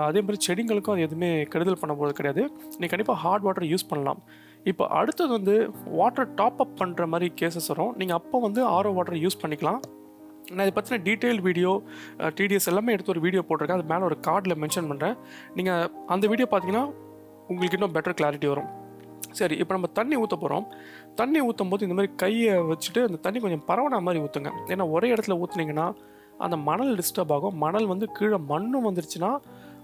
அதே மாதிரி செடிங்களுக்கும் அது எதுவுமே கெடுதல் பண்ண போகிறது கிடையாது. நீங்கள் கண்டிப்பாக ஹார்ட் வாட்டர் யூஸ் பண்ணலாம். இப்போ அடுத்தது வந்து வாட்டர் டாப் அப் பண்ணுற மாதிரி கேசஸ் வரும். நீங்கள் அப்போ வந்து ஆரோ வாட்டர் யூஸ் பண்ணிக்கலாம். நான் இதை பற்றின டீட்டெயில் வீடியோ டிடிஎஸ் எல்லாமே எடுத்து ஒரு வீடியோ போட்டிருக்கேன். அது மேலே ஒரு கார்டில் மென்ஷன் பண்ணுறேன். நீங்கள் அந்த வீடியோ பார்த்தீங்கன்னா உங்களுக்கு இன்னும் பெட்டர் கிளாரிட்டி வரும். சரி, இப்போ நம்ம தண்ணி ஊற்ற போகிறோம். தண்ணி ஊற்றும் போது இந்த மாதிரி கையை வச்சுட்டு அந்த தண்ணி கொஞ்சம் பரவனா மாதிரி ஊற்றுங்க. ஏன்னா ஒரே இடத்துல ஊற்றுனீங்கன்னா அந்த மணல் டிஸ்டர்ப் ஆகும். மணல் வந்து கீழே மண்ணும் வந்துருச்சுன்னா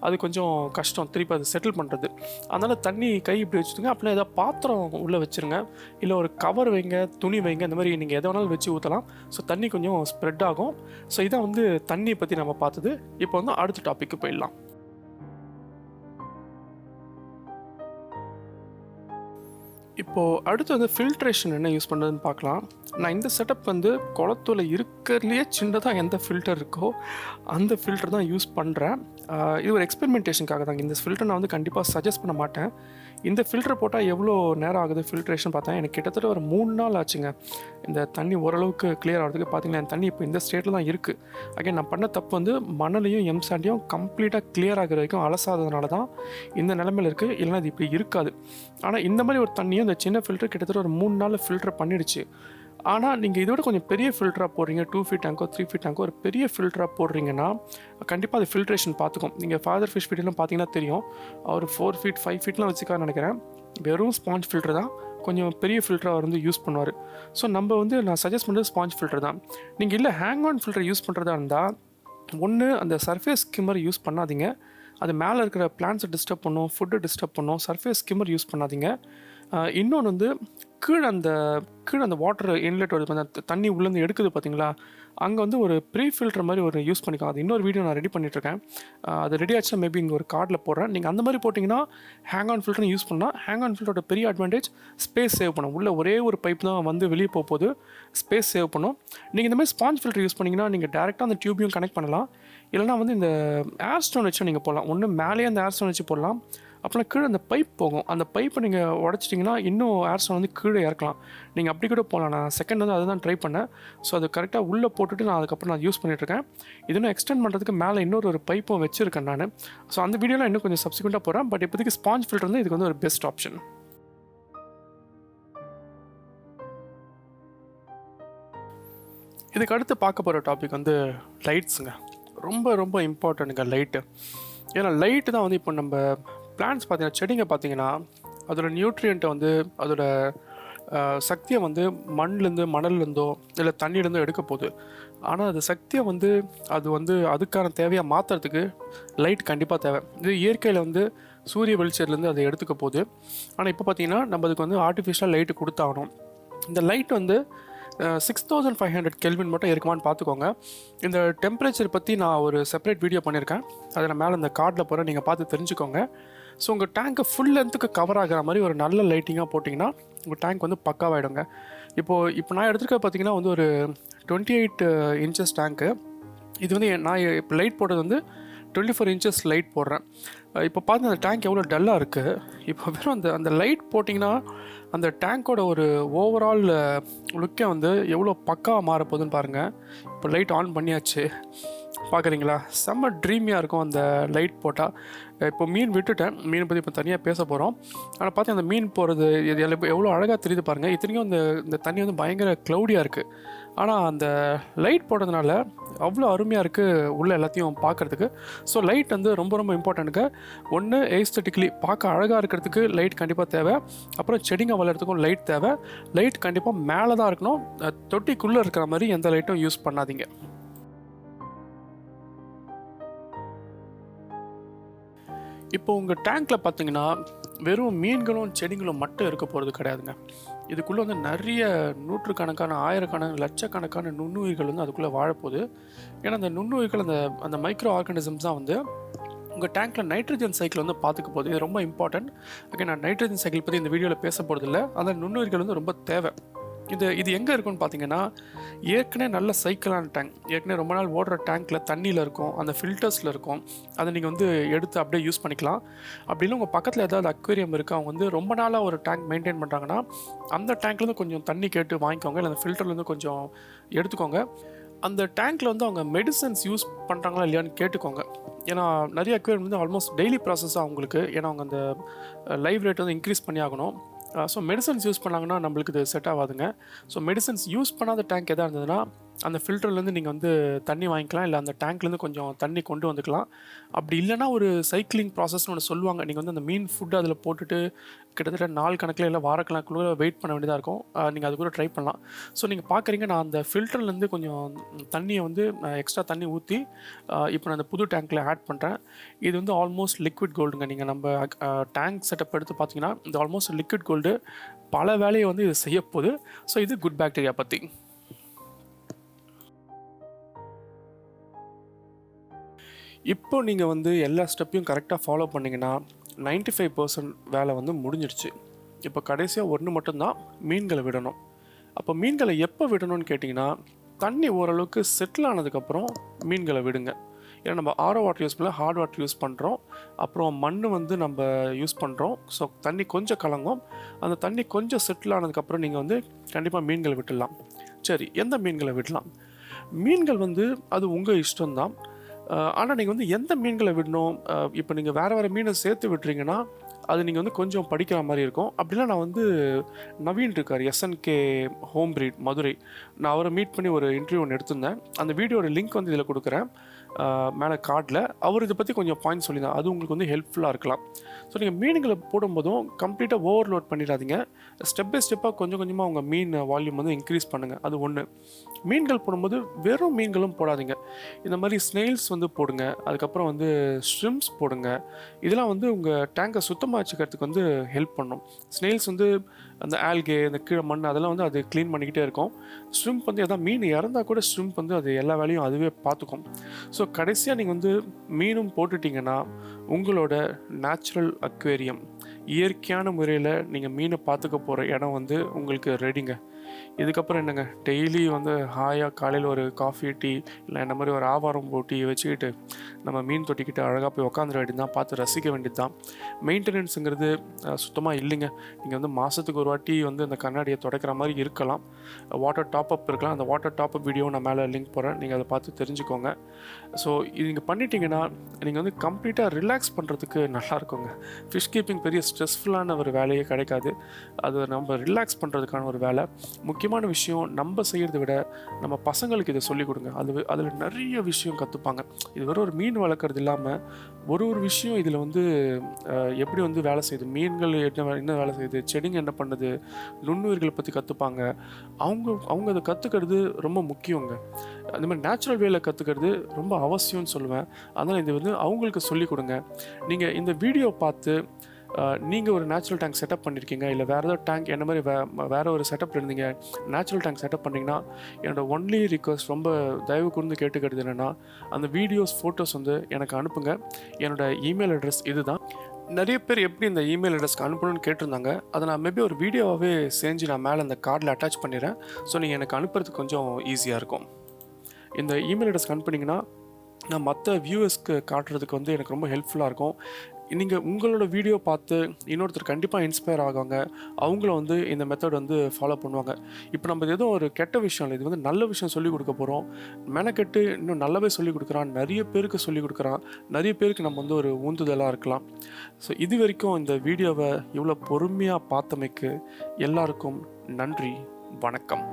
அது கொஞ்சம் கஷ்டம் திருப்பி அது செட்டில் பண்ணுறது. அதனால் தண்ணி கை இப்படி வச்சுருங்க. அப்படின்னா ஏதாவது பாத்திரம் உள்ளே வச்சுருங்க, இல்லை ஒரு கவர் வைங்க, துணி வைங்க, இந்த மாதிரி நீங்கள் எதை வேணாலும் வச்சு ஊற்றலாம். ஸோ தண்ணி கொஞ்சம் ஸ்ப்ரெட் ஆகும். ஸோ இதான் வந்து தண்ணியை பற்றி நம்ம பார்த்தது. இப்போ வந்து அடுத்த டாபிக்கு போயிடலாம். இப்போது அடுத்து வந்து ஃபில்ட்ரேஷன் என்ன யூஸ் பண்ணுறதுன்னு பார்க்கலாம். நான் இந்த செட்டப் வந்து குளத்துல இருக்கிறதுலையே சின்னதாக எந்த ஃபில்டர் இருக்கோ அந்த ஃபில்டர் தான் யூஸ் பண்ணுறேன். இது ஒரு எக்ஸ்பெரிமெண்டேஷனுக்காக தாங்க. இந்த ஃபில்டர் நான் வந்து கண்டிப்பாக சஜஸ்ட் பண்ண மாட்டேன். இந்த ஃபில்டர் போட்டால் எவ்வளோ நேரம் ஆகுது ஃபில்ட்ரேஷன் பார்த்தேன். எனக்கு கிட்டத்தட்ட ஒரு 3 நாள் ஆச்சுங்க இந்த தண்ணி ஓரளவுக்கு கிளியர் ஆகிறதுக்கு. பார்த்தீங்கன்னா என் தண்ணி இப்போ இந்த ஸ்டேட்டில் தான் இருக்குது. அகைன் நான் பண்ண தப்பு வந்து மணலையும் எம்சாண்டையும் கம்ப்ளீட்டாக கிளியர் ஆகிற வரைக்கும் அலசாததுனால தான் இந்த நிலைமையில் இருக்குது. இல்லைனா இது இப்படி இருக்காது. ஆனால் இந்த மாதிரி ஒரு தண்ணியும் இந்த சின்ன ஃபில்டர் கிட்டத்தட்ட ஒரு 3 நாளில் ஃபில்டர் பண்ணிடுச்சு. ஆனால் நீங்கள் இதோட கொஞ்சம் பெரிய ஃபில்டராக போடுறீங்க, 2 feet டேங்கோ 3 feet டேங்கோ ஒரு பெரிய ஃபில்டராக போடுறீங்கன்னா கண்டிப்பாக அது ஃபில்ட்ரேஷன் பார்த்துக்கும். நீங்கள் ஃபாதர் ஃபிஷ் வீடியோலாம் பார்த்தீங்கன்னா தெரியும், அவர் 4 feet 5 feetலாம் வச்சுக்கான்னு நினைக்கிறேன். வெறும் ஸ்பாஞ்ச் ஃபில்டர் தான், கொஞ்சம் பெரிய ஃபில்டராக வந்து யூஸ் பண்ணுவார். ஸோ நம்ம வந்து நான் சஜஸ்ட் பண்ணுறது ஸ்பாஞ்ச் ஃபில்டர் தான். நீங்கள் இல்லை ஹேங் ஆன் ஃபில்டர் யூஸ் பண்ணுறதா இருந்தால் ஒன்று அந்த சர்ஃபேஸ் ஸ்கிம்மர் யூஸ் பண்ணாதீங்க. அது மேலே இருக்கிற பிளான்ஸை டிஸ்டர்ப் பண்ணும், ஃபுட்டை டிஸ்டர்ப் பண்ணும். சர்ஃபேஸ் ஸ்கிம்மர் யூஸ் பண்ணாதீங்க. இன்னொன்று வந்து கீழே அந்த வாட்டர் இன்லெட் வருது, அந்த தண்ணி உள்ளேருந்து எடுக்குது பார்த்தீங்களா, அங்கே வந்து ஒரு ப்ரீ ஃபில்டர் மாதிரி ஒரு யூஸ் பண்ணிக்கலாம். அது இன்னொரு வீடியோ நான் ரெடி பண்ணிட்டுருக்கேன். அது ரெடி ஆச்சுன்னா மேபி இங்கே ஒரு கார்டில் போடுறேன். நீங்கள் அந்த மாதிரி போட்டிங்கன்னா ஹேங் ஆன் ஃபில்டர் யூஸ் பண்ணால் ஹேங் ஆன் ஃபில்டரோட பெரிய அட்வான்டேஜ் ஸ்பேஸ் சேவ் பண்ணும். உள்ளே ஒரே ஒரு பைப் தான் வந்து வெளியே போகுது, ஸ்பேஸ் சேவ் பண்ணும். நீங்கள் இந்த மாதிரி ஸ்பாஞ்ச் ஃபில்டர் யூஸ் பண்ணிங்கன்னா நீங்கள் டேரெக்டாக அந்த டியூபையும் கனெக்ட் பண்ணலாம். இல்லைனா வந்து இந்த ஏர் ஸ்டோன் வச்சு நீங்கள் போடலாம். ஒன்று மேலேயே அந்த ஏர் ஸ்டோன் வச்சு போடலாம், அப்புறம் கீழே அந்த பைப் போகும். அந்த பைப்பை நீங்கள் உடச்சிட்டிங்கன்னா இன்னும் ஏர் ஸ்டோன் வந்து கீழே இறக்கலாம். நீங்கள் அப்படி கூட போகலாம். நான் செகண்ட் வந்து அதுதான் ட்ரை பண்ணேன். ஸோ அது கரெக்டாக உள்ளே போட்டுட்டு நான் அதுக்கப்புறம் நான் யூஸ் பண்ணிட்டுருக்கேன். இன்னும் எக்ஸ்டெண்ட் பண்ணுறதுக்கு மேலே இன்னொரு பைப்பும் வச்சுருக்கேன் நான். ஸோ அந்த வீடியோலாம் இன்னும் கொஞ்சம் சப்சிக்வெண்ட்டாக போகிறேன். பட் இப்போதைக்கு ஸ்பாஞ்ச் ஃபில்டர் வந்து இதுக்கு வந்து ஒரு பெஸ்ட் ஆப்ஷன். இதுக்கு அடுத்து பார்க்க போகிற டாபிக் வந்து லைட்ஸுங்க. ரொம்ப ரொம்ப இம்பார்ட்டண்ட்டுங்க லைட்டு. ஏன்னா லைட்டு தான் வந்து இப்போ நம்ம பிளான்ட்ஸ் பார்த்தீங்கன்னா, செடிங்க பார்த்தீங்கன்னா அதோட நியூட்ரியண்ட்டை வந்து அதோட சக்தியை வந்து மணல்லேருந்தோ இல்லை தண்ணியிலேருந்தோ எடுக்க போகுது. ஆனால் அது சக்தியை வந்து அதுக்கான தேவையாக மாற்றுறதுக்கு லைட் கண்டிப்பாக தேவை. இது இயற்கையில் வந்து சூரிய வெளிச்சத்துலேருந்து அதை எடுத்துக்க போகுது. ஆனால் இப்போ பார்த்தீங்கன்னா நம்ம அதுக்கு வந்து ஆர்டிஃபிஷியலாக லைட்டு கொடுத்தாகணும். இந்த லைட் வந்து 6500 Kelvin மட்டும் இருக்குமான்னு பார்த்துக்கோங்க. இந்த டெம்பரேச்சர் பற்றி நான் ஒரு செப்பரேட் வீடியோ பண்ணியிருக்கேன். அதை நான் மேலே இந்த கார்டில் போகிறேன், நீங்கள் பார்த்து தெரிஞ்சுக்கோங்க. ஸோ உங்கள் டேங்க்கை ஃபுல் லென்த்துக்கு கவர் ஆகிற மாதிரி ஒரு நல்ல லைட்டிங்காக போட்டிங்கன்னா உங்கள் டேங்க் வந்து பக்காவாகிடுங்க. இப்போ நான் எடுத்துருக்க பார்த்தீங்கன்னா வந்து ஒரு 28 inches டேங்க்கு. இது வந்து நான் இப்போ லைட் போட்டது வந்து 24 inches லைட் போடுறேன். இப்போ பார்த்து அந்த டேங்க் எவ்வளோ டல்லாக இருக்குது. இப்போ வெறும் அந்த லைட் போட்டிங்கன்னா அந்த டேங்க்கோட ஒரு ஓவரால் லுக்கே வந்து எவ்வளோ பக்காவாக மாறப்போகுதுன்னு பாருங்கள். இப்போ லைட் ஆன் பண்ணியாச்சு, பார்க்குறீங்களா? செம்ம ட்ரீமியாக இருக்கும் அந்த லைட் போட்டால். இப்போ மீன் விட்டுட்டேன், மீன் பற்றி இப்போ தனியாக பேச போகிறோம். ஆனால் பார்த்து அந்த மீன் போகிறது இது எவ்வளோ அழகாக தெரியுது பாருங்கள். இத்தனைக்கும் இந்த தண்ணி வந்து பயங்கர க்ளவுடியாக இருக்குது. ஆனால் அந்த லைட் போட்டதுனால அவ்வளோ அருமையாக இருக்குது உள்ளே எல்லாத்தையும் பார்க்குறதுக்கு. ஸோ லைட் வந்து ரொம்ப ரொம்ப இம்பார்ட்டண்ட்டுங்க. ஒன்று ஏஸ்தட்டிக்கலி பார்க்க அழகாக இருக்கிறதுக்கு லைட் கண்டிப்பாக தேவை. அப்புறம் செடிங்க வளர்கிறதுக்கும் லைட் தேவை. லைட் கண்டிப்பாக மேலே தான் இருக்கணும். தொட்டிக்குள்ளே இருக்கிற மாதிரி எந்த லைட்டும் யூஸ் பண்ணாதீங்க. இப்போ உங்கள் டேங்க்கில் பார்த்தீங்கன்னா வெறும் மீன்களும் செடிகளும் மட்டும் இருக்க போகிறது கிடையாதுங்க. இதுக்குள்ளே வந்து நிறைய நூற்றுக்கணக்கான ஆயிரக்கணக்கான லட்சக்கணக்கான நுண்ணுயிர்கள் வந்து அதுக்குள்ளே வாழப்போகுது. ஏன்னா அந்த நுண்ணுயிர்கள் அந்த மைக்ரோ ஆர்கானிசம்ஸ் தான் வந்து உங்கள் டேங்க்கில் நைட்ரஜன் சைக்கிள் வந்து பார்த்துக்க போகுது. இது ரொம்ப இம்பார்ட்டன்ட். ஓகே, நான் நைட்ரஜன் சைக்கிள் பற்றி இந்த வீடியோவில் பேச போகிறதில்ல. அந்த நுண்ணுயிர்கள் வந்து ரொம்ப தேவை. இது எங்கே இருக்குன்னு பார்த்தீங்கன்னா, ஏற்கனவே நல்ல சைக்கிளான டேங்க், ஏற்கனவே ரொம்ப நாள் ஓடுற டேங்க்கில் தண்ணியில் இருக்கும், அந்த ஃபில்டர்ஸில் இருக்கும். அதை நீங்கள் வந்து எடுத்து அப்படியே யூஸ் பண்ணிக்கலாம். அப்படி இல்லை உங்கள் பக்கத்தில் ஏதாவது அக்வேரியம் இருக்குது, அவங்க வந்து ரொம்ப நாளாக ஒரு டேங்க் மெயின்டைன் பண்ணுறாங்கன்னா அந்த டேங்க்லேருந்து கொஞ்சம் தண்ணி கேட்டு வாங்கிக்கோங்க, இல்லை அந்த ஃபில்டர்லேருந்து கொஞ்சம் எடுத்துக்கோங்க. அந்த டேங்க்கில் வந்து அவங்க மெடிசன்ஸ் யூஸ் பண்ணுறாங்களா இல்லையான்னு கேட்டுக்கோங்க. ஏன்னா நிறைய அக்வேரியம் வந்து ஆல்மோஸ்ட் டெய்லி ப்ராசஸாக அவங்களுக்கு, ஏன்னா அவங்க அந்த லைவ் ரேட் வந்து இன்க்ரீஸ் பண்ணி ஆகணும். ஸோ மெடிசன்ஸ் யூஸ் பண்ணாங்கன்னா நம்மளுக்கு இது செட் ஆகாதுங்க. ஸோ மெடிசன்ஸ் யூஸ் பண்ணாத டேங்க் எதாக இருந்ததுன்னா அந்த ஃபில்டர்லேருந்து நீங்கள் வந்து தண்ணி வாங்கிக்கலாம், இல்லை அந்த டேங்க்லேருந்து கொஞ்சம் தண்ணி கொண்டு வந்துக்கலாம். அப்படி இல்லைனா ஒரு சைக்கிளிங் ப்ராசஸ்னு ஒன்று சொல்லுவாங்க. நீங்கள் வந்து அந்த மீன் ஃபுட்டு அதில் போட்டுட்டு கிட்டத்தட்ட நாள் கணக்கில் இல்லை வாரக்கணக்கில் வெயிட் பண்ண வேண்டியதாக இருக்கும். நீங்கள் அது கூட ட்ரை பண்ணலாம். ஸோ நீங்கள் பார்க்குறீங்க, நான் அந்த ஃபில்டர்லேருந்து கொஞ்சம் தண்ணியை வந்து எக்ஸ்ட்ரா தண்ணி ஊற்றி இப்போ நான் அந்த புது டேங்க்கில் ஆட் பண்ணுறேன். இது வந்து ஆல்மோஸ்ட் லிக்விட் கோல்டுங்க. நீங்கள் நம்ம டேங்க் செட்டப் எடுத்து பார்த்தீங்கன்னா இந்த ஆல்மோஸ்ட் லிக்விட் கோல்டு பல வேலையை வந்து இது செய்ய போகுது. ஸோ இது குட் பாக்டீரியா பற்றி. இப்போ நீங்கள் வந்து எல்லா ஸ்டெப்பையும் கரெக்டாக ஃபாலோ பண்ணிங்கன்னா 95% வேலை வந்து முடிஞ்சிடுச்சு. இப்போ கடைசியாக ஒன்று மட்டும்தான், மீன்களை விடணும். அப்போ மீன்களை எப்போ விடணும்னு கேட்டிங்கன்னா, தண்ணி ஓரளவுக்கு செட்டில் ஆனதுக்கப்புறம் மீன்களை விடுங்க. ஏன்னா நம்ம ஆரோ வாட்டர் யூஸ் பண்ணல, ஹார்ட் வாட்டர் யூஸ் பண்ணுறோம். அப்புறம் மண் வந்து நம்ம யூஸ் பண்ணுறோம். ஸோ தண்ணி கொஞ்சம் கலங்கும். அந்த தண்ணி கொஞ்சம் செட்டில் ஆனதுக்கப்புறம் நீங்கள் வந்து கண்டிப்பாக மீன்களை விட்டுடலாம். சரி, எந்த மீன்களை விடலாம்? மீன்கள் வந்து அது உங்கள் இஷ்டம்தான். ஆனால் நீங்கள் வந்து எந்த மீன்களை விடணும், இப்போ நீங்கள் வேறு மீனை சேர்த்து விட்டுறீங்கன்னா அது நீங்கள் வந்து கொஞ்சம் படிக்கிற மாதிரி இருக்கும். அப்படிலாம் நான் வந்து நவீன் இருக்கார், SNK ஹோம் ப்ரீட் மதுரை, நான் அவரை மீட் பண்ணி ஒரு இன்டர்வியூ ஒன்று எடுத்திருந்தேன். அந்த வீடியோட லிங்க் வந்து இதில் கொடுக்குறேன் மேலே கார்டில். அவர் இதை பற்றி கொஞ்சம் பாயிண்ட் சொல்லியிருந்தார், அது உங்களுக்கு வந்து ஹெல்ப்ஃபுல்லாக இருக்கலாம். ஸோ நீங்கள் மீன்களை போடும்போதும் கம்ப்ளீட்டாக ஓவர்லோட் பண்ணிடாதீங்க. ஸ்டெப் பை ஸ்டெப்பாக கொஞ்சம் கொஞ்சமாக உங்கள் மீன் வால்யூம் வந்து இன்க்ரீஸ் பண்ணுங்கள். அது ஒன்று. மீன்கள் போடும்போது வெறும் மீன்களும் போடாதீங்க. இந்த மாதிரி ஸ்னெயில்ஸ் வந்து போடுங்க, அதுக்கப்புறம் வந்து ஷ்ரிம்ப்ஸ் போடுங்க. இதெல்லாம் வந்து உங்கள் டேங்கை சுத்தமாக வச்சுக்கிறதுக்கு வந்து ஹெல்ப் பண்ணும். ஸ்னெயில்ஸ் வந்து அந்த ஆல்கே, அந்த கீழே மண் அதெல்லாம் வந்து அது க்ளீன் பண்ணிக்கிட்டே இருக்கும். ஷ்ரிம்ப் வந்து எதாவது மீன் இறந்தால் கூட ஷ்ரிம்ப் வந்து அது எல்லா வேலையும் அதுவே பார்த்துக்கும். ஸோ கடைசியாக நீங்கள் வந்து மீனும் போட்டுட்டிங்கன்னா உங்களோட நேச்சுரல் அக்வேரியம், இயற்கையான முறையில் நீங்கள் மீனை பார்த்துக்க போகிற இடம் வந்து உங்களுக்கு ரெடிங்க. இதுக்கப்புறம் என்னங்க, டெய்லி வந்து ஹாயாக காலையில் ஒரு காஃபி டீ இல்லை இந்த மாதிரி ஒரு ஆவாரம் போட்டி வச்சுக்கிட்டு நம்ம மீன் தொட்டிக்கிட்டு அழகாக போய் உட்காந்துட வேண்டியது தான், பார்த்து ரசிக்க வேண்டியது தான். மெயின்டெனன்ஸுங்கிறது சுத்தமாக இல்லைங்க. நீங்கள் வந்து மாதத்துக்கு ஒரு வாட்டி வந்து அந்த கண்ணாடியை துடைக்கிற மாதிரி இருக்கலாம். வாட்டர் டாப்அப் இருக்கலாம். அந்த வாட்டர் டாப்அப் வீடியோ நான் மேலே லிங்க் போகிறேன், நீங்கள் அதை பார்த்து தெரிஞ்சுக்கோங்க. ஸோ இது நீங்கள் பண்ணிட்டீங்கன்னா நீங்கள் வந்து கம்ப்ளீட்டாக ரிலாக்ஸ் பண்ணுறதுக்கு நல்லாயிருக்குங்க. ஃபிஷ் கீப்பிங் பெரிய ஸ்ட்ரெஸ்ஃபுல்லான ஒரு வேலையே கிடைக்காது. அது நம்ம ரிலாக்ஸ் பண்ணுறதுக்கான ஒரு வேலை. முக்கியமான விஷயம், நம்ம செய்கிறத விட நம்ம பசங்களுக்கு இதை சொல்லிக் கொடுங்க. அதில் நிறைய விஷயம் கற்றுப்பாங்க. இது வெறும் ஒரு மீன் வளர்க்குறது இல்லாமல் ஒரு விஷயம் இதில் வந்து எப்படி வந்து வேலை செய்யுது, மீன்கள் என்ன வேலை செய்யுது, செடிங்க என்ன பண்ணுது, நுண்ணுயிர்களை பற்றி கற்றுப்பாங்க. அவங்க அதை கற்றுக்கிறது ரொம்ப முக்கியங்க. அந்த மாதிரி நேச்சுரல் வேலை கற்றுக்கிறது ரொம்ப அவசியம்னு சொல்லுவேன். அதனால் இது வந்து அவங்களுக்கு சொல்லிக் கொடுங்க. நீங்கள் இந்த வீடியோ பார்த்து நீங்கள் ஒரு நேச்சுரல் டேங்க் செட்டப் பண்ணியிருக்கீங்க, இல்லை வேறு ஏதாவது டேங்க் என்ன மாதிரி வேறு ஒரு செட்டப்பில் இருந்தீங்க, நேச்சுரல் டேங்க் செட்டப் பண்ணிங்கன்னா என்னோடய ஒன்லி ரிக்வஸ்ட், ரொம்ப தயவு கூர்ந்து கேட்டுக்கிறது என்னென்னா, அந்த வீடியோஸ் ஃபோட்டோஸ் வந்து எனக்கு அனுப்புங்க. என்னோடய இமெயில் அட்ரஸ் இது தான். நிறைய பேர் எப்படி இந்த இமெயில் அட்ரஸ்க்கு அனுப்பணும்னு கேட்டிருந்தாங்க. அதை நான் மேபி ஒரு வீடியோவாகவே செஞ்சு நான் மேலே அந்த கார்டில் அட்டாச் பண்ணிடுறேன். ஸோ நீங்கள் எனக்கு அனுப்புறதுக்கு கொஞ்சம் ஈஸியாக இருக்கும். இந்த இமெயில் அட்ரஸ்க்கு அனுப்புனீங்கன்னா நான் மற்ற வியூவர்ஸ்க்கு காட்டுறதுக்கு வந்து எனக்கு ரொம்ப ஹெல்ப்ஃபுல்லாக இருக்கும். நீங்கள் உங்களோட வீடியோ பார்த்து இன்னொருத்தர் கண்டிப்பாக இன்ஸ்பயர் ஆகுவாங்க. அவங்கள வந்து இந்த மெத்தட் வந்து ஃபாலோ பண்ணுவாங்க. இப்போ நம்ம எதுவும் ஒரு கெட்ட விஷயம் இல்லை, இது வந்து நல்ல விஷயம் சொல்லிக் கொடுக்க போகிறோம். மெனக்கெட்டு இன்னும் நல்லாவே சொல்லிக் கொடுக்குறான், நிறைய பேருக்கு சொல்லிக் கொடுக்குறான், நிறைய பேருக்கு நம்ம வந்து ஒரு ஊந்துதலாக இருக்கலாம். ஸோ இது வரைக்கும் இந்த வீடியோவை இவ்வளோ பொறுமையாக பார்த்தமைக்கு எல்லாருக்கும் நன்றி. வணக்கம்.